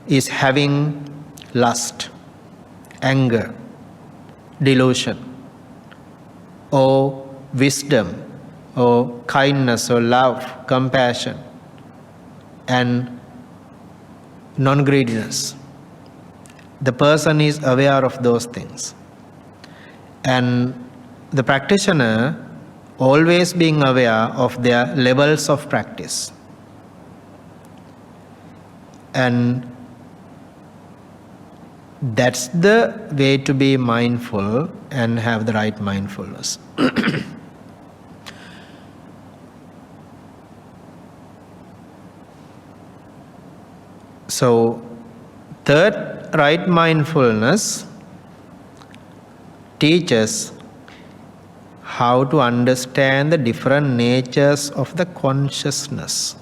is having lust, anger, delusion, or wisdom, or kindness, or love, compassion, and non-greediness. The person is aware of those things. And the practitioner always being aware of their levels of practice. And that's the way to be mindful and have the right mindfulness. So, third, right mindfulness teaches how to understand the different natures of the consciousness.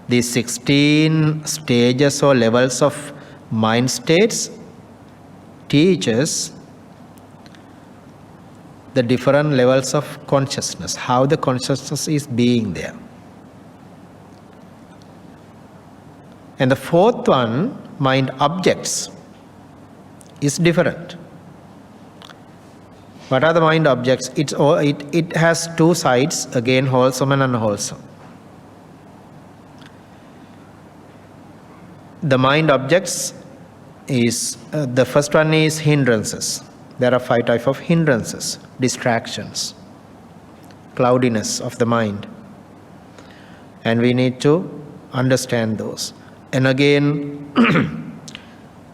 These 16 stages or levels of mind states teaches the different levels of consciousness, how the consciousness is being there. And the fourth one, mind objects, is different. What are the mind objects? It has two sides, again wholesome and unwholesome. The mind objects is, the first one is hindrances. There are 5 types of hindrances, distractions, cloudiness of the mind. And we need to understand those. And again,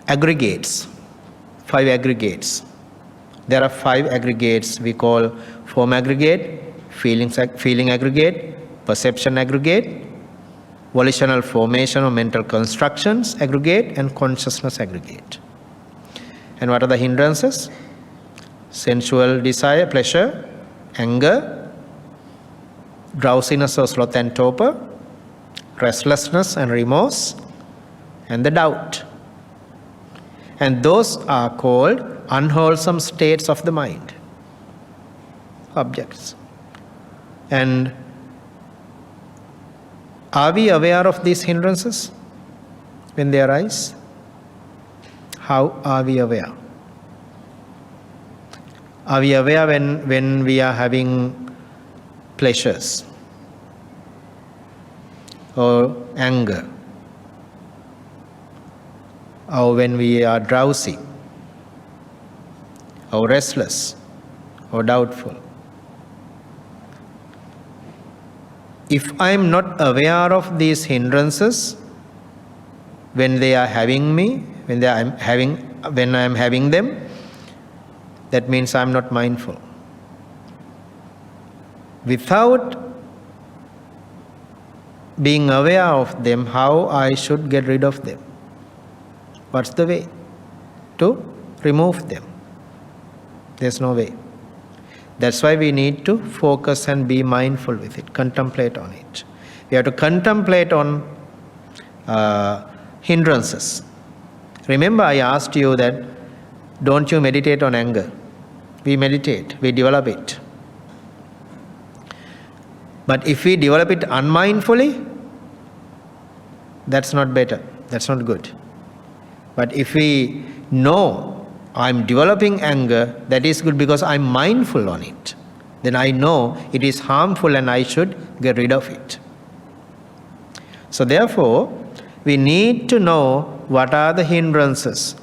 aggregates, 5 aggregates. There are 5 aggregates we call form aggregate, feeling aggregate, perception aggregate, volitional formation or mental constructions aggregate, and consciousness aggregate. And what are the hindrances? Sensual desire, pleasure, anger, drowsiness or sloth and torpor, restlessness and remorse, and the doubt. And those are called unwholesome states of the mind, objects. And are we aware of these hindrances when they arise? How are we aware? Are we aware when we are having pleasures or anger, or when we are drowsy or restless or doubtful? If I am not aware of these hindrances when they are having me, when I am having them, that means I am not mindful. Without being aware of them, how I should get rid of them? What's the way to remove them? There's no way. That's why we need to focus and be mindful with it, contemplate on it. We have to contemplate on hindrances. Remember, I asked you that, don't you meditate on anger? We meditate, we develop it. But if we develop it unmindfully, that's not better, that's not good. But if we know I'm developing anger, that is good because I'm mindful on it. Then I know it is harmful and I should get rid of it. So therefore, we need to know what are the hindrances.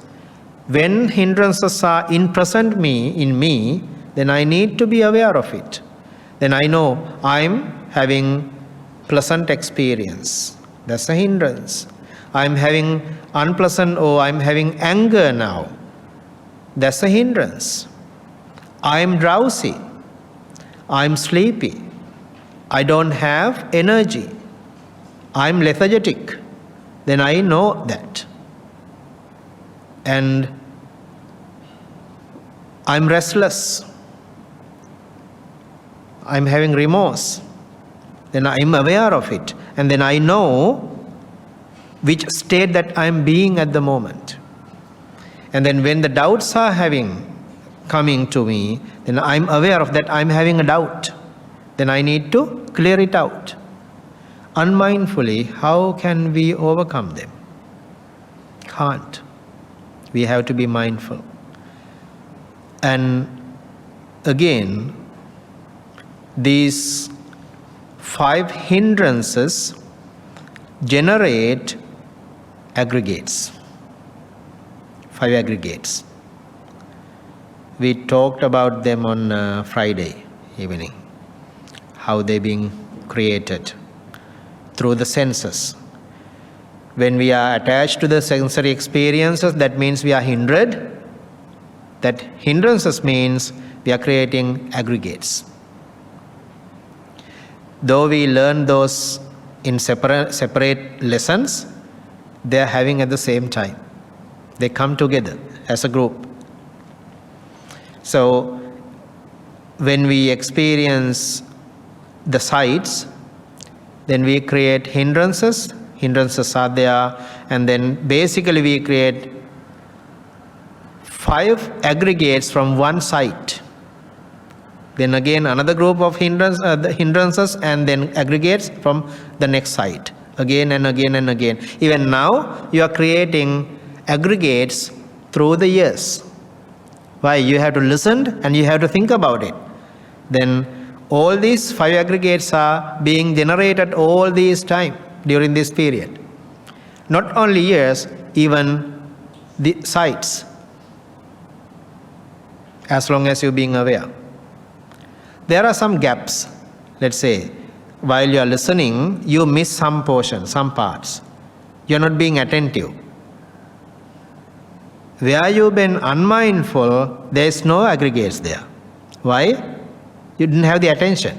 When hindrances are in me, then I need to be aware of it. Then I know I'm having pleasant experience. That's a hindrance. I'm having unpleasant, or I'm having anger now. That's a hindrance. I'm drowsy. I'm sleepy. I don't have energy. I'm lethargic. Then I know that. And I'm restless. I'm having remorse. Then I'm aware of it. And then I know which state that I'm being at the moment. And then when the doubts are coming to me, then I'm aware of that I'm having a doubt. Then I need to clear it out. Unmindfully, how can we overcome them? Can't. We have to be mindful. And again, these 5 hindrances generate aggregates. 5 aggregates. We talked about them on Friday evening, how they're being created through the senses. When we are attached to the sensory experiences, that means we are hindered. That hindrances means we are creating aggregates. Though we learn those in separate lessons, they are having at the same time. They come together as a group. So when we experience the sights, then we create hindrances. Hindrances are there, and then basically we create 5 aggregates from one sight. Then again another group of hindrances, and then aggregates from the next sight. Again and again and again. Even now you are creating aggregates through the years. Why? You have to listen and you have to think about it. Then all these 5 aggregates are being generated all this time during this period. Not only years, even the sights. As long as you're being aware. There are some gaps. Let's say, while you are listening, you miss some portion, some parts. You're not being attentive. Where you've been unmindful, there is no aggregates there. Why? You didn't have the attention.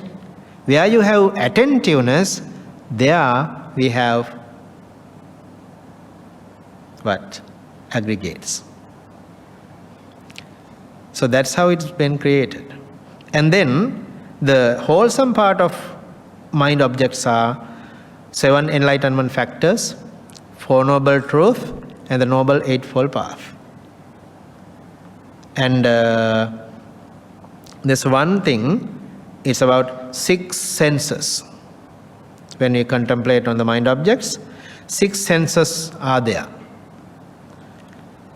Where you have attentiveness, there we have what? Aggregates. So that's how it's been created. And then the wholesome part of mind objects are 7 enlightenment factors, 4 noble truth, and the noble eightfold path. And there's one thing, it's about 6 senses. When we contemplate on the mind objects, 6 senses are there.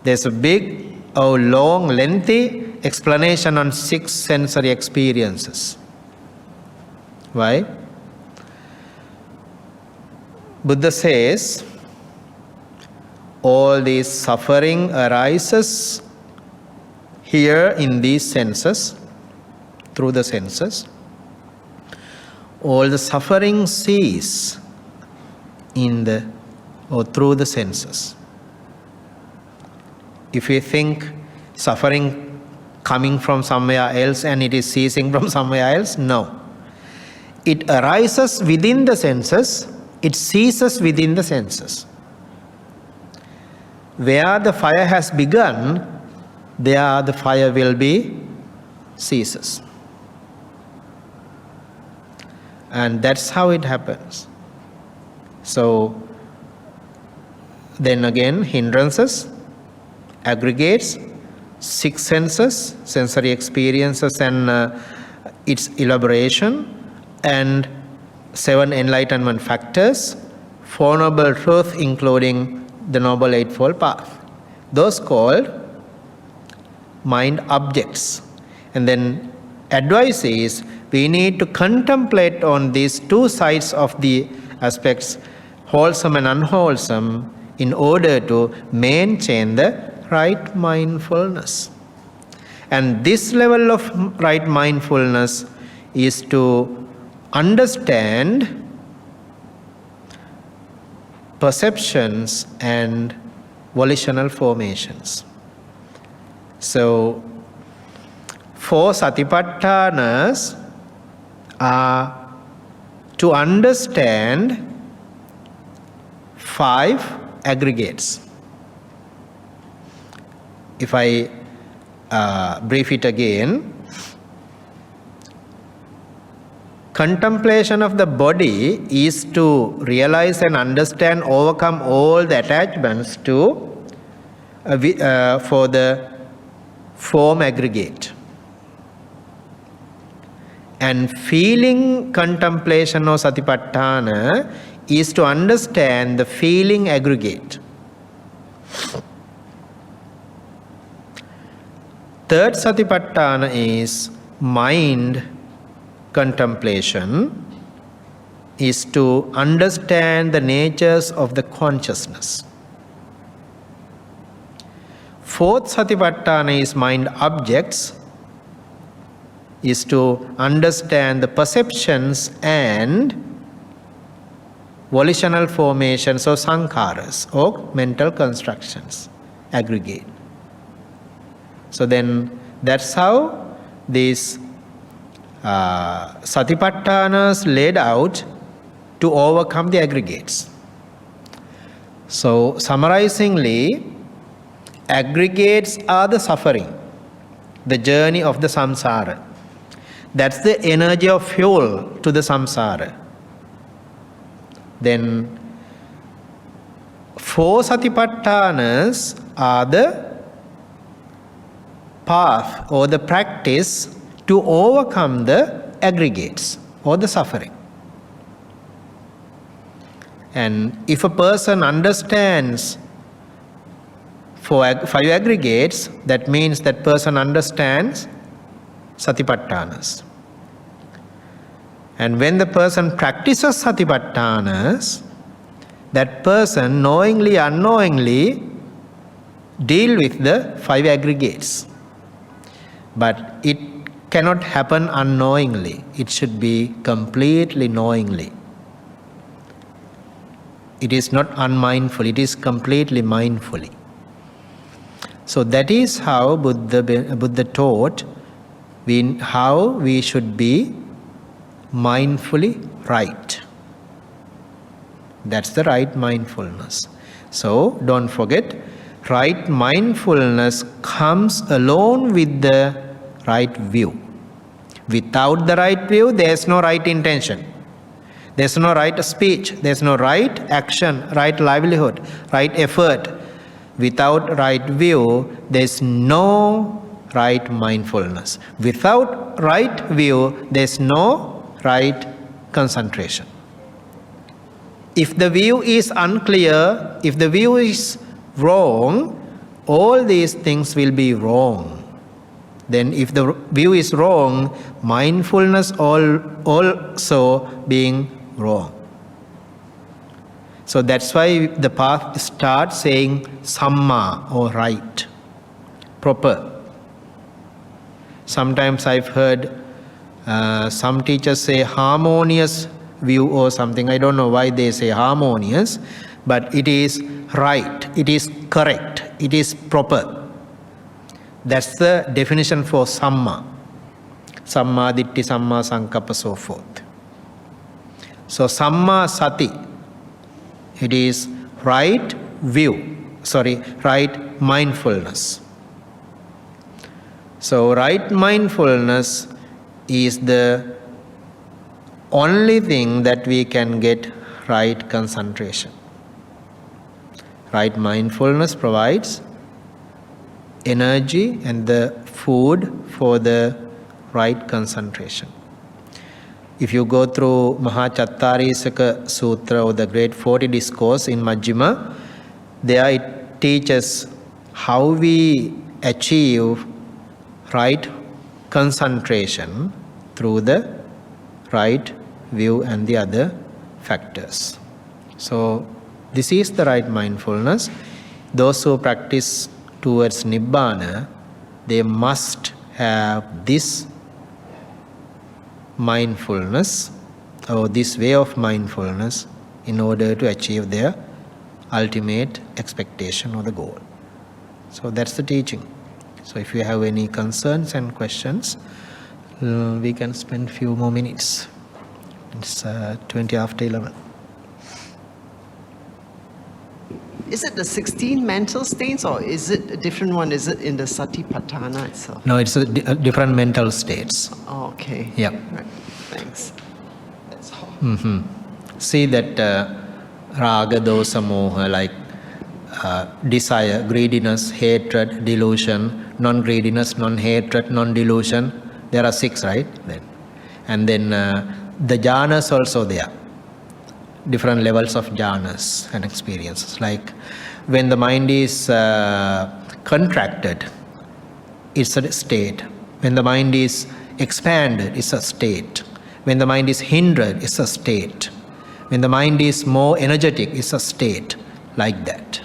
There's a big or long, lengthy explanation on 6 sensory experiences. Why? Buddha says, all this suffering arises here in these senses, through the senses. All the suffering cease in the or through the senses. If we think suffering coming from somewhere else and it is ceasing from somewhere else, no. It arises within the senses, it ceases within the senses. Where the fire has begun, there the fire will be ceases. And that's how it happens. So, then again, hindrances, aggregates, 6 senses, sensory experiences and its elaboration, and 7 enlightenment factors, 4 noble truths including the Noble Eightfold Path. Those called mind objects. And then advice is, we need to contemplate on these 2 sides of the aspects, wholesome and unwholesome, in order to maintain the right mindfulness. And this level of right mindfulness is to understand perceptions and volitional formations. So, 4 Satipatthanas are to understand 5 aggregates. If I brief it again, contemplation of the body is to realize and understand, overcome all the attachments to for the form aggregate. And feeling contemplation of Satipatthana is to understand the feeling aggregate. Third Satipatthana is mind contemplation, is to understand the natures of the consciousness. Fourth Satipatthana is mind objects, is to understand the perceptions and volitional formations or sankharas or mental constructions aggregate. So then that's how these Satipatthanas laid out to overcome the aggregates. So summarizingly, aggregates are the suffering, the journey of the samsara. That's the energy of fuel to the samsara. Then 4 Satipatthanas are the path or the practice to overcome the aggregates or the suffering. And if a person understands 5 aggregates, that means that person understands Satipatthanas. And when the person practices Satipatthanas, that person knowingly, unknowingly deal with the 5 aggregates. But it cannot happen unknowingly. It should be completely knowingly. It is not unmindful, it is completely mindfully. So that is how Buddha taught how we should be mindfully right. That's the right mindfulness. So don't forget, right mindfulness comes alone with the right view. Without the right view, there is no right intention. There is no right speech. There is no right action, right livelihood, right effort. Without right view, there is no right mindfulness. Without right view, there's no right concentration. If the view is unclear, if the view is wrong, all these things will be wrong. Then if the view is wrong, mindfulness also being wrong. So that's why the path starts saying samma, or right, proper. Sometimes I've heard some teachers say harmonious view or something. I don't know why they say harmonious, but it is right, it is correct, it is proper. That's the definition for samma. Samma ditti, samma sankappa, so forth. So samma sati, it is right view, right mindfulness. So right mindfulness is the only thing that we can get right concentration. Right mindfulness provides energy and the food for the right concentration. If you go through Mahachattarisaka Sutra, or the Great 40 Discourse in Majjhima, there it teaches how we achieve right concentration through the right view and the other factors. So this is the right mindfulness. Those who practice towards Nibbana, they must have this mindfulness, or this way of mindfulness, in order to achieve their ultimate expectation or the goal. So that's the teaching. So if you have any concerns and questions, we can spend few more minutes. It's 20 after 11. Is it the 16 mental states, or is it a different one? Is it in the Satipattana itself? No, it's different mental states. Oh, okay. Yeah. Right. Thanks. That's all. See that raga, dosa, moha, like desire, greediness, hatred, delusion, non-greediness, non-hatred, non-delusion. There are 6, right? And then the jhanas also there. Different levels of jhanas and experiences. Like when the mind is contracted, it's a state. When the mind is expanded, it's a state. When the mind is hindered, it's a state. When the mind is more energetic, it's a state. Like that.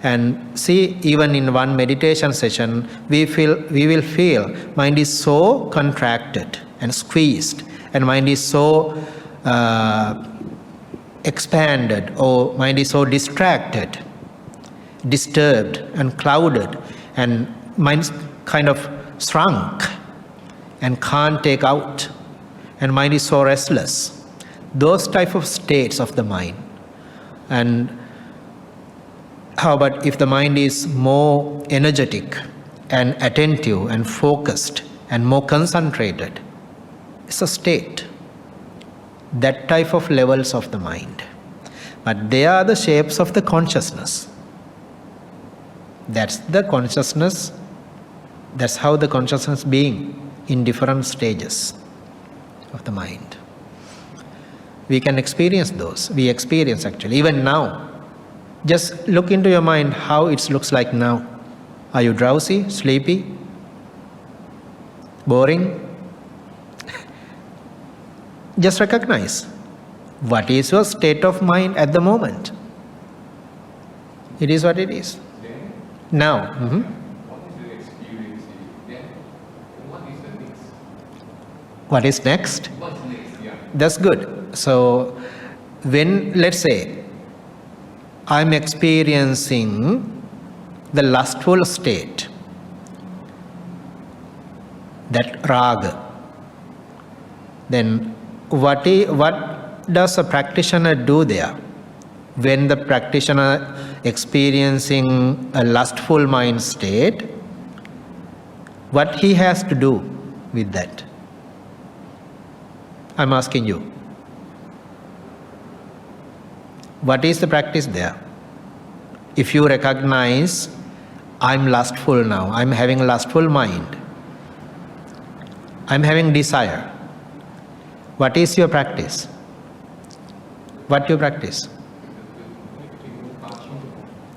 And see, even in one meditation session, we will feel mind is so contracted and squeezed, and mind is so expanded, or mind is so distracted, disturbed and clouded, and mind kind of shrunk and can't take out, and mind is so restless. Those type of states of the mind. And how about if the mind is more energetic and attentive and focused and more concentrated? It's a state. That type of levels of the mind. But they are the shapes of the consciousness. That's the consciousness. That's how the consciousness being in different stages of the mind. We can experience those. We experience actually. Even now. Just look into your mind how it looks like now. Are you drowsy, sleepy, boring? Just recognize what is your state of mind at the moment. It is what it is. Then, Now. what is the experience? Then, what is the next? What is next? What's next? Yeah. That's good. So, when, let's say, I'm experiencing the lustful state, that raga, then what does a practitioner do there? When the practitioner experiencing a lustful mind state, what he has to do with that? I'm asking you. What is the practice there? If you recognize, I'm lustful now. I'm having a lustful mind. I'm having desire. What is your practice? What you practice?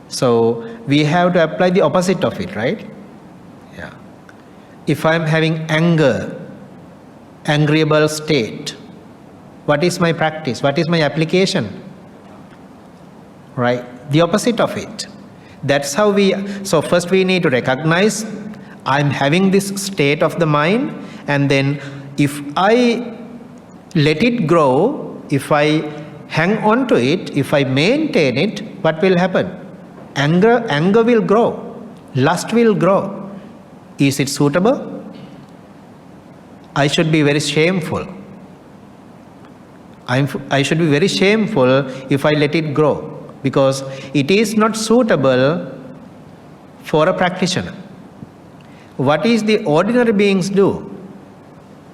So we have to apply the opposite of it, right? Yeah. If I'm having anger, agreeable state, what is my practice? What is my application? Right? The opposite of it. That's how so first we need to recognize I'm having this state of the mind, and then if I let it grow, if I hang on to it, if I maintain it, what will happen? Anger will grow. Lust will grow. Is it suitable? I should be very shameful. I should be very shameful if I let it grow, because it is not suitable for a practitioner. What is the ordinary beings do?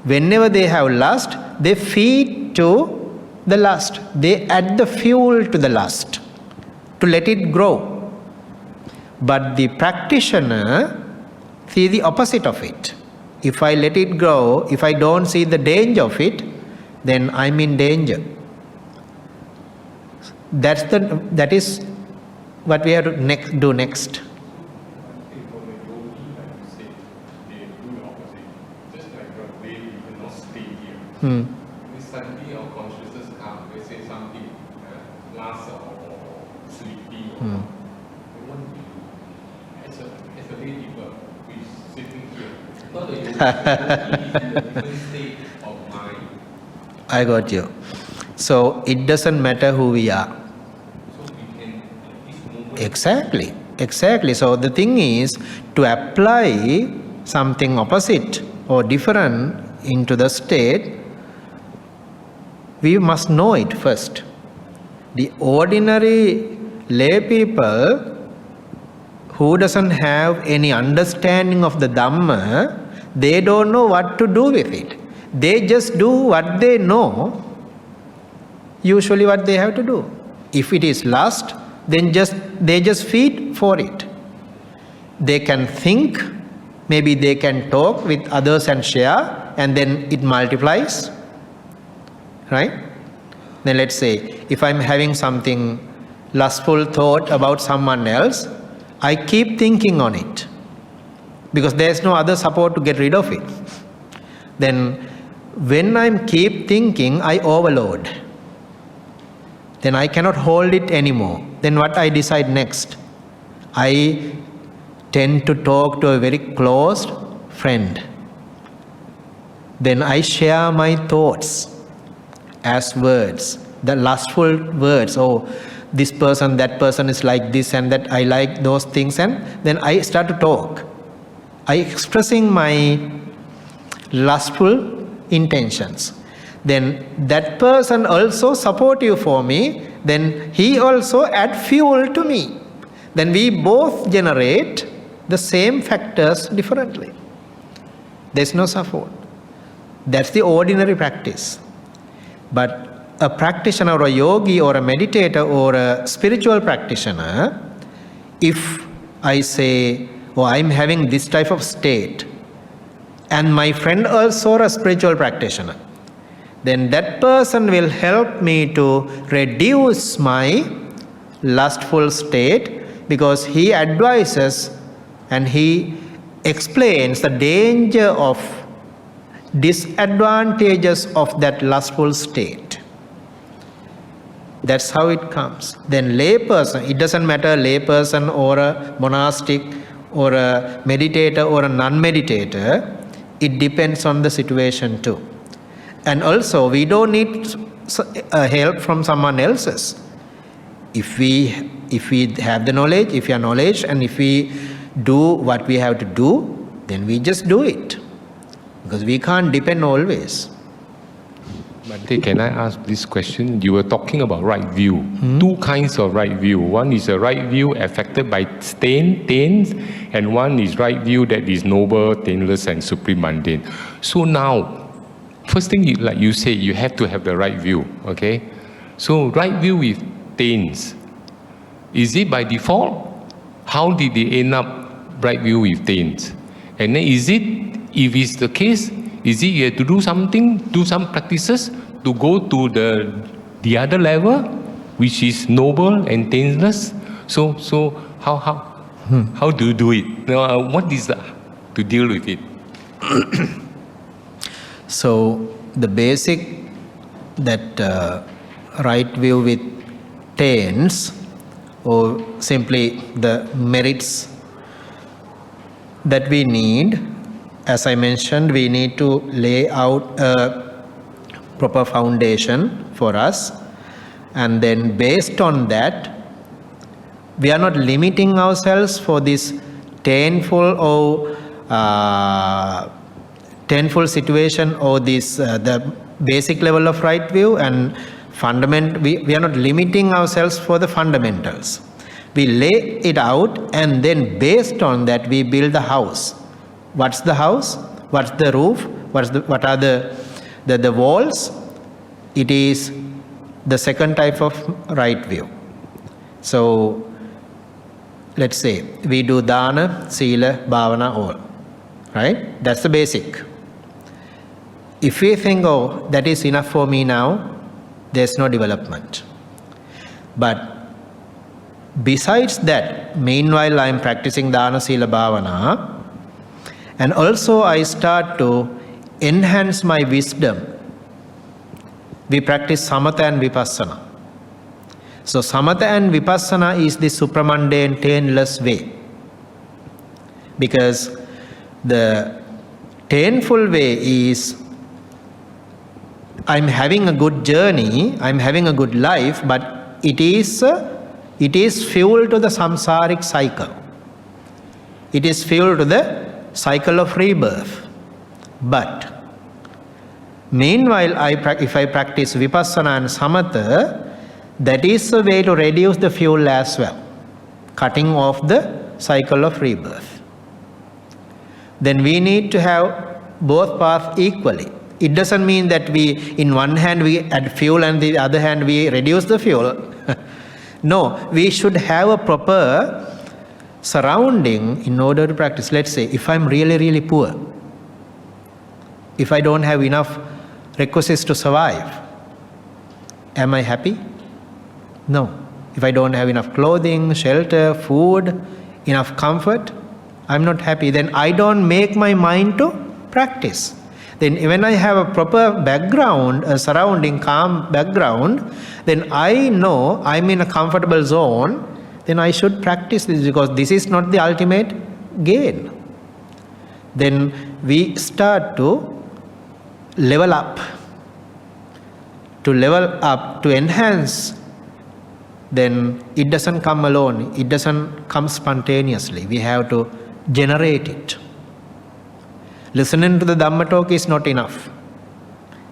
Whenever they have lust, they feed to the lust. They add the fuel to the lust to let it grow. But the practitioner sees the opposite of it. If I let it grow, if I don't see the danger of it, then I'm in danger. That is what we have to do next. I think for the yogi, like you said, they do the opposite. Just like they will not stay here. When suddenly our consciousness comes, they say something, last or sleepy or what do we do? As a lay people, who is sitting here, not the yogi, the yogi is in a different state of mind. I got you. So it doesn't matter who we are. So we can at this moment. Exactly. So the thing is to apply something opposite or different into the state, we must know it first. The ordinary lay people who doesn't have any understanding of the Dhamma, they don't know what to do with it. They just do what they know, usually what they have to do. If it is lust, then they just feed for it. They can think, maybe they can talk with others and share, and then it multiplies. Right? Then let's say, if I'm having something lustful thought about someone else, I keep thinking on it, because there's no other support to get rid of it. Then when I keep thinking, I overload. Then I cannot hold it anymore. Then what I decide next? I tend to talk to a very close friend. Then I share my thoughts as words, the lustful words. Oh, this person, that person is like this and that, I like those things, and then I start to talk. I expressing my lustful intentions. Then that person also support you for me, then he also add fuel to me. Then we both generate the same factors differently. There's no support. That's the ordinary practice. But a practitioner or a yogi or a meditator or a spiritual practitioner, if I say, oh, I'm having this type of state, and my friend also a spiritual practitioner, then that person will help me to reduce my lustful state, because he advises and he explains the danger of disadvantages of that lustful state. That's how it comes. Then layperson, it doesn't matter layperson or a monastic or a meditator or a non-meditator, it depends on the situation too. And also we don't need help from someone else's. If we have the knowledge, if we are knowledge, and if we do what we have to do, then we just do it. Because we can't depend always. Bhante, can I ask this question? You were talking about right view. Two kinds of right view. One is a right view affected by taints, and one is right view that is noble, taintless, and supreme mundane. So now, first thing, like you say, you have to have the right view, okay? So right view with taints, is it by default? How did they end up right view with taints. And then if it's the case, is it you have to do something, do some practices to go to the other level, which is noble and taintless? So how do you do it? What is to deal with it? So the basic that right view with taints, or simply the merits that we need, as I mentioned, we need to lay out a proper foundation for us, and then based on that, we are not limiting ourselves for this taintful or taintful situation, or this the basic level of right view and we are not limiting ourselves for the fundamentals. We lay it out, and then based on that we build the house. What's the house? What's the roof? What are the walls? It is the second type of right view. So let's say we do dana, sila, bhavana, all. Right? That's the basic. If we think, oh, that is enough for me now, there's no development. But besides that, meanwhile I am practicing dana, sila, bhavana, and also I start to enhance my wisdom. We practice samatha and vipassana. So samatha and vipassana is the supramundane, taintless way. Because the taintful way is, I'm having a good journey, I'm having a good life, but it is fuel to the samsaric cycle. It is fuel to the cycle of rebirth. But meanwhile, if I practice vipassana and samatha, that is a way to reduce the fuel as well, cutting off the cycle of rebirth. Then we need to have both paths equally. It doesn't mean that in one hand we add fuel and the other hand we reduce the fuel. No, we should have a proper surrounding in order to practice. Let's say if I'm really, really poor, if I don't have enough requisites to survive, am I happy? No. If I don't have enough clothing, shelter, food, enough comfort, I'm not happy. Then I don't make my mind to practice. Then when I have a proper background, a surrounding calm background, then I know I'm in a comfortable zone, then I should practice this, because this is not the ultimate gain. Then we start to level up. To level up, to enhance, then it doesn't come alone. It doesn't come spontaneously. We have to generate it. Listening to the Dhamma talk is not enough.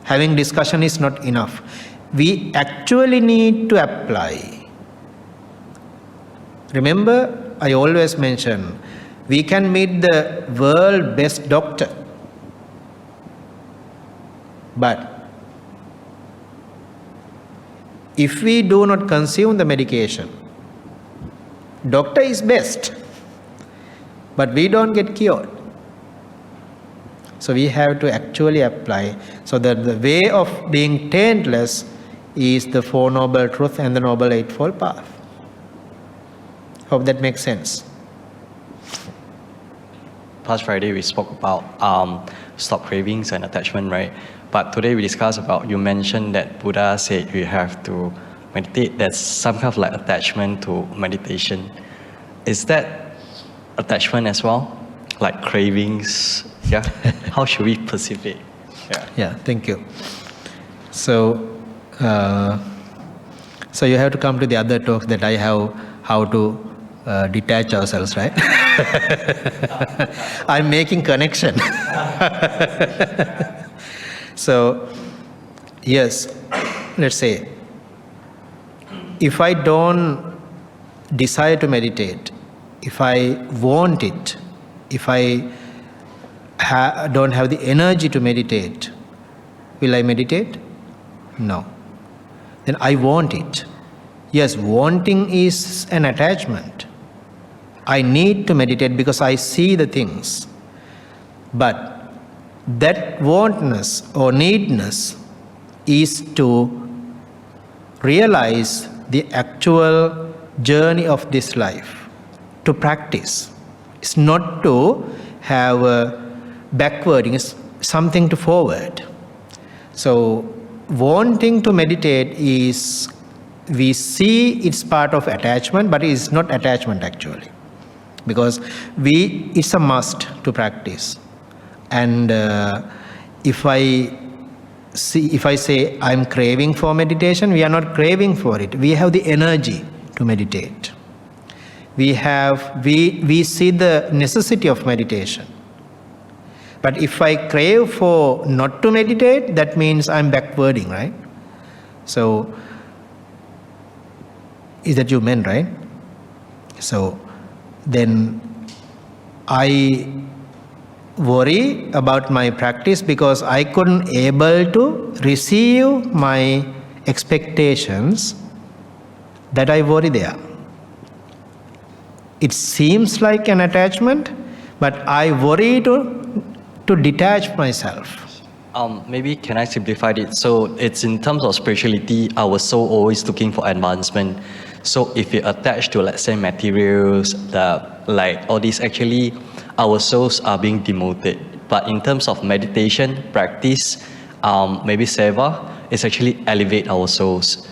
Having discussion is not enough. We actually need to apply. Remember, I always mention, we can meet the world's best doctor, but if we do not consume the medication, doctor is best, but we don't get cured. So we have to actually apply, so that the way of being taintless is the Four Noble Truths and the Noble Eightfold Path. Hope that makes sense. Last Friday we spoke about stop cravings and attachment, right? But today we discussed about, you mentioned that Buddha said you have to meditate. There's some kind of like attachment to meditation. Is that attachment as well? Like cravings? Yeah. How should we perceive it? Yeah, thank you. So you have to come to the other talk that I have, how to detach ourselves, right? I'm making connection. So, yes, let's say, if I don't desire to meditate, if I want it, if I don't have the energy to meditate, will I meditate? No. Then I want it. Yes, wanting is an attachment. I need to meditate because I see the things. But that wantness or needness is to realize the actual journey of this life, to practice. It's not to have a backwarding, it's something to forward. So wanting to meditate is, we see it's part of attachment, but it is not attachment actually. Because it's a must to practice. And if I say I'm craving for meditation, we are not craving for it. We have the energy to meditate. We see the necessity of meditation. But if I crave for not to meditate, that means I'm backwarding, right? So, is that you meant, right? So, then I worry about my practice because I couldn't able to receive my expectations, that I worry there. It seems like an attachment, but I worry to detach myself. Maybe can I simplify it? So it's in terms of spirituality, our soul always looking for advancement. So if you attach to, let's say, materials, like all these, actually our souls are being demoted. But in terms of meditation, practice, maybe seva, it's actually elevate our souls.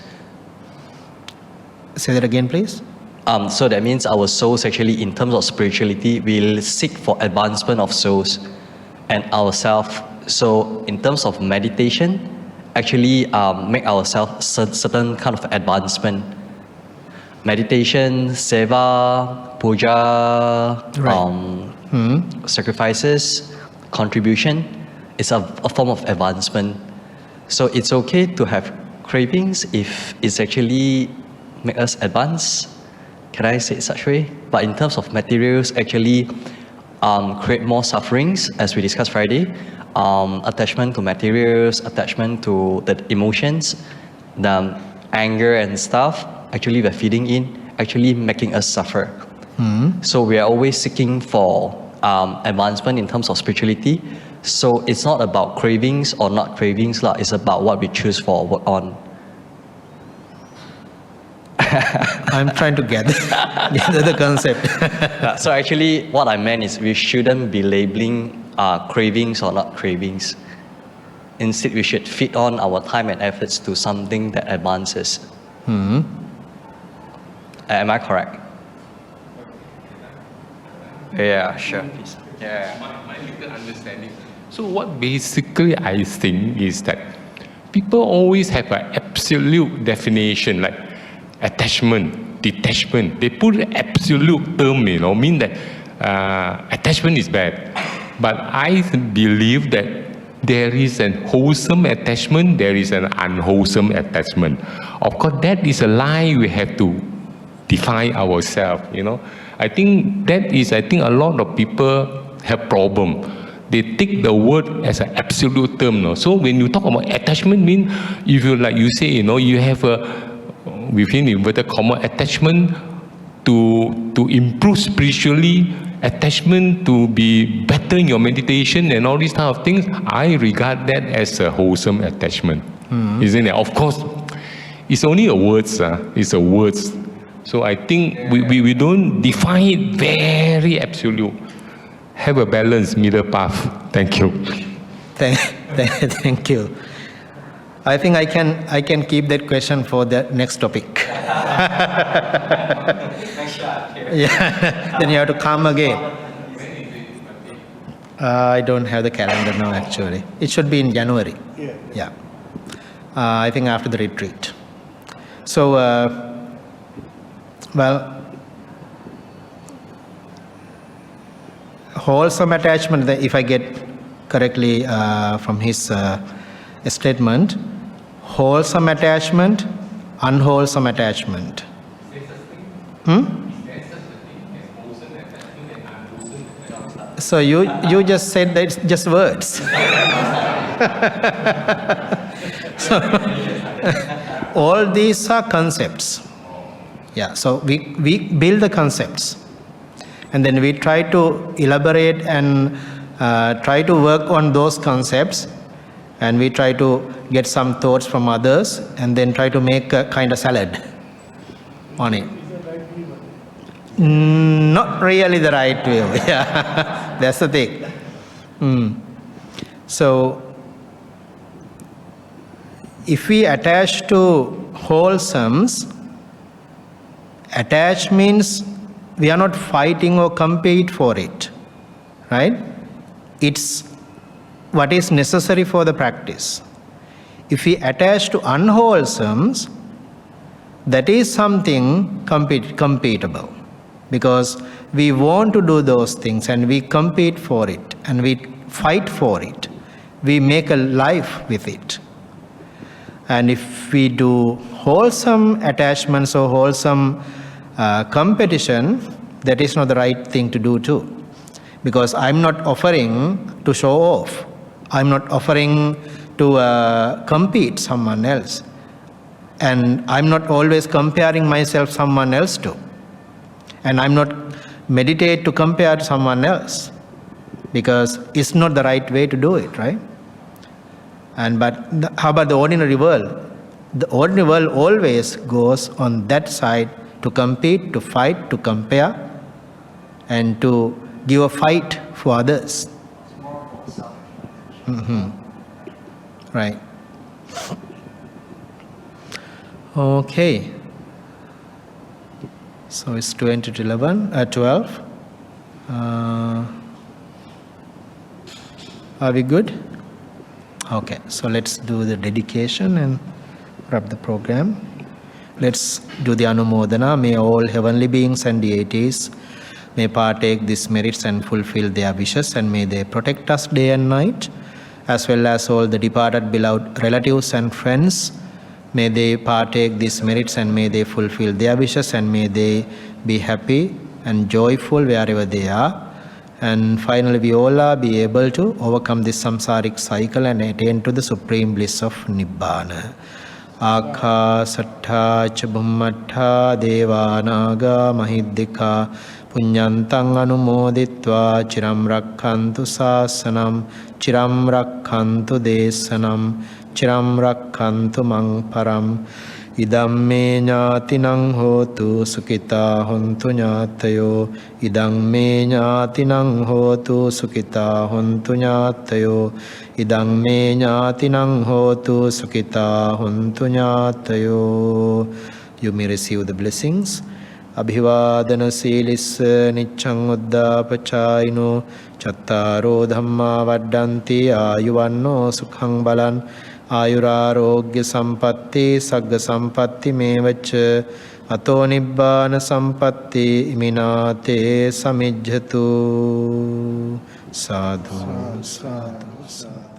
Say that again, please. So that means our souls actually, in terms of spirituality, will seek for advancement of souls and ourselves. So in terms of meditation, actually make ourselves certain kind of advancement. Meditation, seva, puja, sacrifices, contribution is a form of advancement. So it's okay to have cravings if it's actually make us advance. Can I say it such way? But in terms of materials, actually create more sufferings, as we discussed Friday. Attachment to materials, attachment to the emotions, the anger and stuff, actually we're feeding in, actually making us suffer. So we are always seeking for advancement in terms of spirituality. So it's not about cravings or not cravings, it's about what we choose for work on. I'm trying to gather the concept. So actually what I meant is we shouldn't be labeling cravings or not cravings. Instead, we should fit on our time and efforts to something that advances. Am I correct? Yeah, sure, please. Yeah. My little understanding. So what basically I think is that people always have an absolute definition, like attachment, detachment. They put an absolute term, mean that attachment is bad. But I believe that there is a wholesome attachment, there is an unwholesome attachment. Of course, that is a line we have to define ourselves, I think that is, a lot of people have problem. They take the word as an absolute term. So when you talk about attachment, mean if you, like you say, you have a, within inverted comma, attachment to improve spiritually, attachment to be better in your meditation and all these kind of things, I regard that as a wholesome attachment. Isn't it? Of course, it's only a words. It's a words. So I think we don't define it very absolute. Have a balanced middle path. Thank you. Thank you. I think I can keep that question for the next topic. Yeah, then you have to come again. I don't have the calendar now actually. It should be in January. Yeah. I think after the retreat. So, wholesome attachment, if I get correctly from his statement, wholesome attachment, unwholesome attachment. So you just said that it's just words. So all these are concepts. Yeah, so we build the concepts. And then we try to elaborate and try to work on those concepts, and we try to get some thoughts from others, and then try to make a kind of salad on it. Not really the right way. Yeah, that's the thing. So, if we attach to wholesomes, attach means we are not fighting or compete for it, right? It's what is necessary for the practice. If we attach to unwholesomes, that is something compatible, because we want to do those things and we compete for it and we fight for it. We make a life with it. And if we do wholesome attachments or wholesome competition, that is not the right thing to do too. Because I'm not offering to show off. I'm not offering to compete someone else. And I'm not always comparing myself someone else to. And I'm not meditate to compare to someone else. Because it's not the right way to do it, right? How about the ordinary world? The ordinary world always goes on that side to compete, to fight, to compare, and to give a fight for others. Right. Okay. So it's 20 to 12. Are we good? Okay, so let's do the dedication and wrap the program. Let's do the Anumodana. May all heavenly beings and deities may partake these merits and fulfill their wishes, and may they protect us day and night, as well as all the departed beloved relatives and friends. May they partake these merits and may they fulfill their wishes, and may they be happy and joyful wherever they are. And finally, we all are be able to overcome this samsaric cycle and attain to the supreme bliss of Nibbana. Akhasattha ca bhummattha devanaga mahiddhika punyantang anumoditva chiram rakkhantu sasanam chiram rakkhantu desanam chiram rakkhantu mang param idam me ñātinang hotu sukita hontu ñātayo idam me ñātinang hotu sukita hontu ñātayo idam me ñātinang hotu sukita hontu ñātayo. You may receive the blessings. Abhivādana sīlissa niccang uddāpacāyino cattaro dhamma vaddanti āyuvanno sukhang balan Ayurārogya sampatti sagga sampatti mevaca ato nibbāna sampatti imināte samijjhatu. Sadhu, sadhu, sadhu.